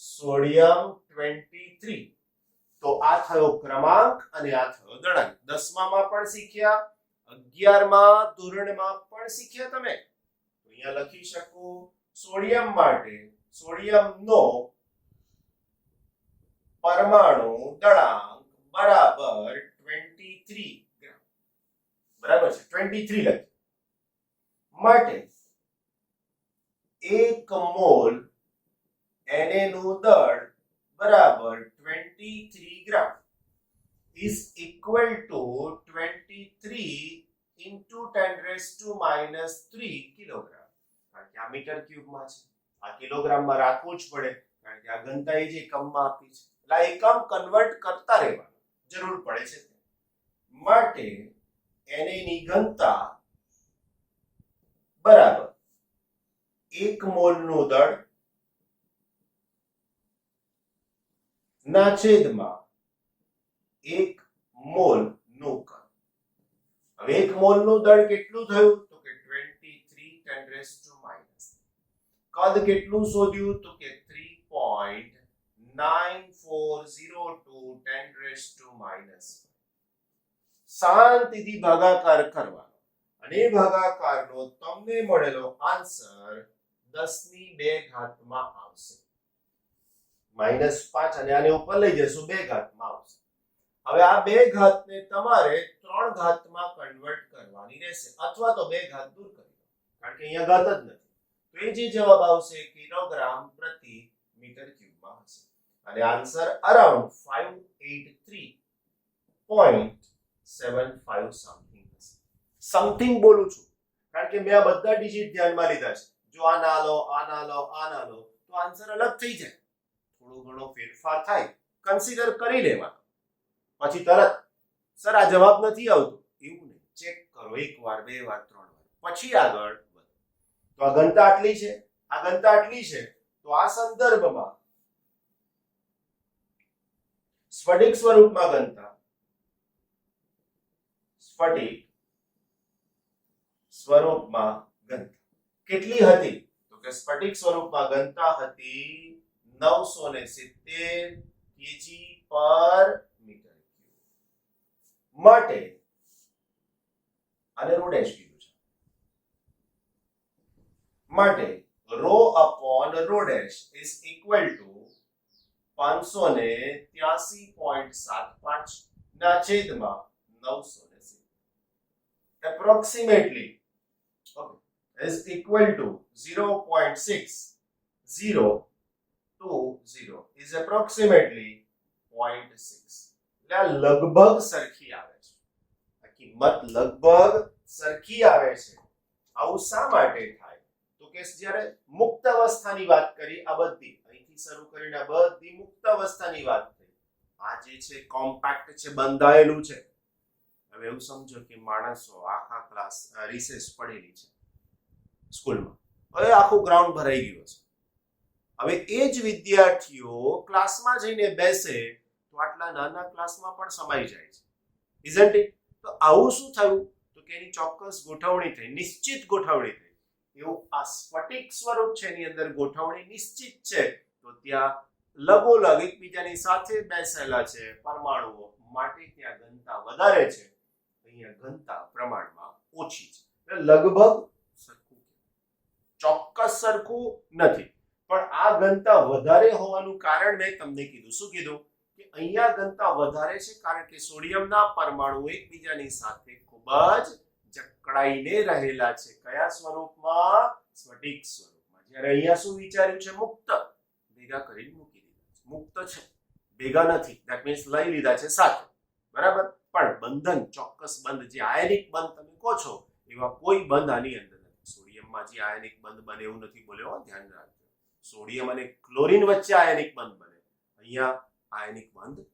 S1: સોડિયમ 23. તો આ થયો ક્રમાંક અને આ થયો દળાંક. 10મા પણ શીખ્યા, 11મા ધોરણમાં પણ શીખ્યા તમે. તો અહીંયા લખી શકું સોડિયમ માટે સોડિયમનો પરમાણુ દળાંક બરાબર 23 ગ્રામ. બરાબર છે, 23 લખી. માટે 1 મોલ Na નું દળ બરાબર 23 ગ્રામ is equal to 23 into 10⁻³ kilogram. કારણ કે આ મીટર ક્યુબમાં છે, આ કિલોગ્રામમાં રાખવું જ પડે, કારણ કે આ ઘનતા એ જ એકમમાં આપી છે. એટલે આ એકમ કન્વર્ટ કરતા રહેવાનું જરૂર પડે છે. માટે Na ની ઘનતા બરાબર 1 મોલ નું દળ ના છેદમાં 1 મોલ નું કદ. હવે 1 મોલ નું દળ કેટલું થયું? તો કે 23 10⁻⁻. કદ કેટલું શોધ્યું? તો કે 3.9402 10⁻⁻. શાંતિથી ભાગાકાર કરવાનો અને એ ભાગાકારનો તમને મળેલો આન્સર 10 ની 2 ઘાતમાં આવશે. -5 અને આને ઉપર લઈ જશું 2 ઘાતમાં આવશે. હવે આ 2 ઘાતને તમારે 3 ઘાતમાં કન્વર્ટ કરવાની રહેશે, અથવા તો 2 ઘાત દૂર કરી દો, કારણ કે અહીંયા ઘાત જ નથી. તો એ જે જવાબ આવશે કિલોગ્રામ પ્રતિ મીટર ક્યુબમાં હશે. અને આન્સર અરાઉન્ડ 583.75 સમથિંગ હશે. સમથિંગ બોલું છું કારણ કે મેં આ બધા ડિજિટ ધ્યાનમાં લીધા છે. જો આ ના લો, આ ના લો, આ ના લો, તો આન્સર અલગ થઈ જાય. થોડો ઘણો ફેરફાર થાય, કન્સિડર કરી લેવાનો. પછી તરત સર આ જવાબ નથી આવતો એવું નહીં, ચેક કરો 1 વાર 2 વાર 3 વાર, પછી આગળ વધો. તો આ ઘનતા આટલી છે, આ ઘનતા આટલી છે, તો આ સંદર્ભમાં સ્ફટિક સ્વરૂપમાં ઘનતા, સ્ફટિક સ્વરૂપમાં ઘનતા કેટલી હતી? તો કે સ્ફટિક સ્વરૂપમાં ઘનતા હતી 970 kg/મીટર ક્યુબ. માટે આને રો ડેશ કીધું છે. માટે rho upon rho dash is equal to 583.75 ના છેદમાં 970. Approximately is equal to 0.6020 is approximately 0.6. એટલે આ લગભગ સરખી આવે છે. આ કિંમત લગભગ સરખી આવે છે. આવું શા માટે થાય? તો કે જ્યારે મુક્ત અવસ્થાની વાત કરી, આ બધી અહીંથી શરૂ કરીને આ બધી મુક્ત અવસ્થાની વાત થઈ. આ જે છે કોમ્પેક્ટ છે, બંધાયેલું છે. હવે એવું સમજો કે માણસો આખા ક્લાસ રિસેસ પડેલી છે સ્કૂલમાં, હવે આખું ગ્રાઉન્ડ ભરાઈ ગયું છે. હવે એ જ વિદ્યાર્થીઓ ક્લાસમાં જઈને બેસે તો આટલા નાના ક્લાસમાં પણ સમાઈ જાય છે, ઇઝન્ટ ઇટ? તો આવું શું થયું? તો કે એની ચોક્કસ ગોઠવણી થઈ, નિશ્ચિત ગોઠવણી થઈ. એવું આ સ્ફટિક સ્વરૂપ છે, એની અંદર ગોઠવણી નિશ્ચિત છે. તો ત્યાં લગોલગ એકબીજાની સાથે બેસેલા છે પરમાણુઓ, માટે ત્યાં ઘનતા વધારે છે, અહીંયા ઘનતા પ્રમાણમાં ઓછી છે. લગભગ સરખું, ચોક્કસ સરખું નથી, પણ આ ઘનતા વધારે હોવાનું કારણ મેં તમને કીધું. શું કીધું? કે અહીંયા ઘનતા વધારે છે કારણ કે સોડિયમના પરમાણુ એકબીજાની સાથે ખૂબ જ જકડાઈને રહેલા છે. કયા સ્વરૂપમાં? સ્ફટિક સ્વરૂપમાં. જ્યારે અહીંયા શું વિચાર્યું છે? મુક્ત. ભેગા કરીને મૂકી દીધા છે. મુક્ત છે, ભેગા નથી. ધેટ મીન્સ લઈ લીધા છે સાથે, બરાબર? પણ પણ બંધન ચોક્કસ બંધ જે આયનિક બંધ તમે કહો છો એવા કોઈ બંધ આની અંદર નથી. સોડિયમમાં જે આયનિક બંધ બને એવું નથી બોલ્યો, ધ્યાન રાખજો. સોડિયમ અને ક્લોરીન વચ્ચે આયનિક બંધ બને, અહીંયા આયનિક બંધ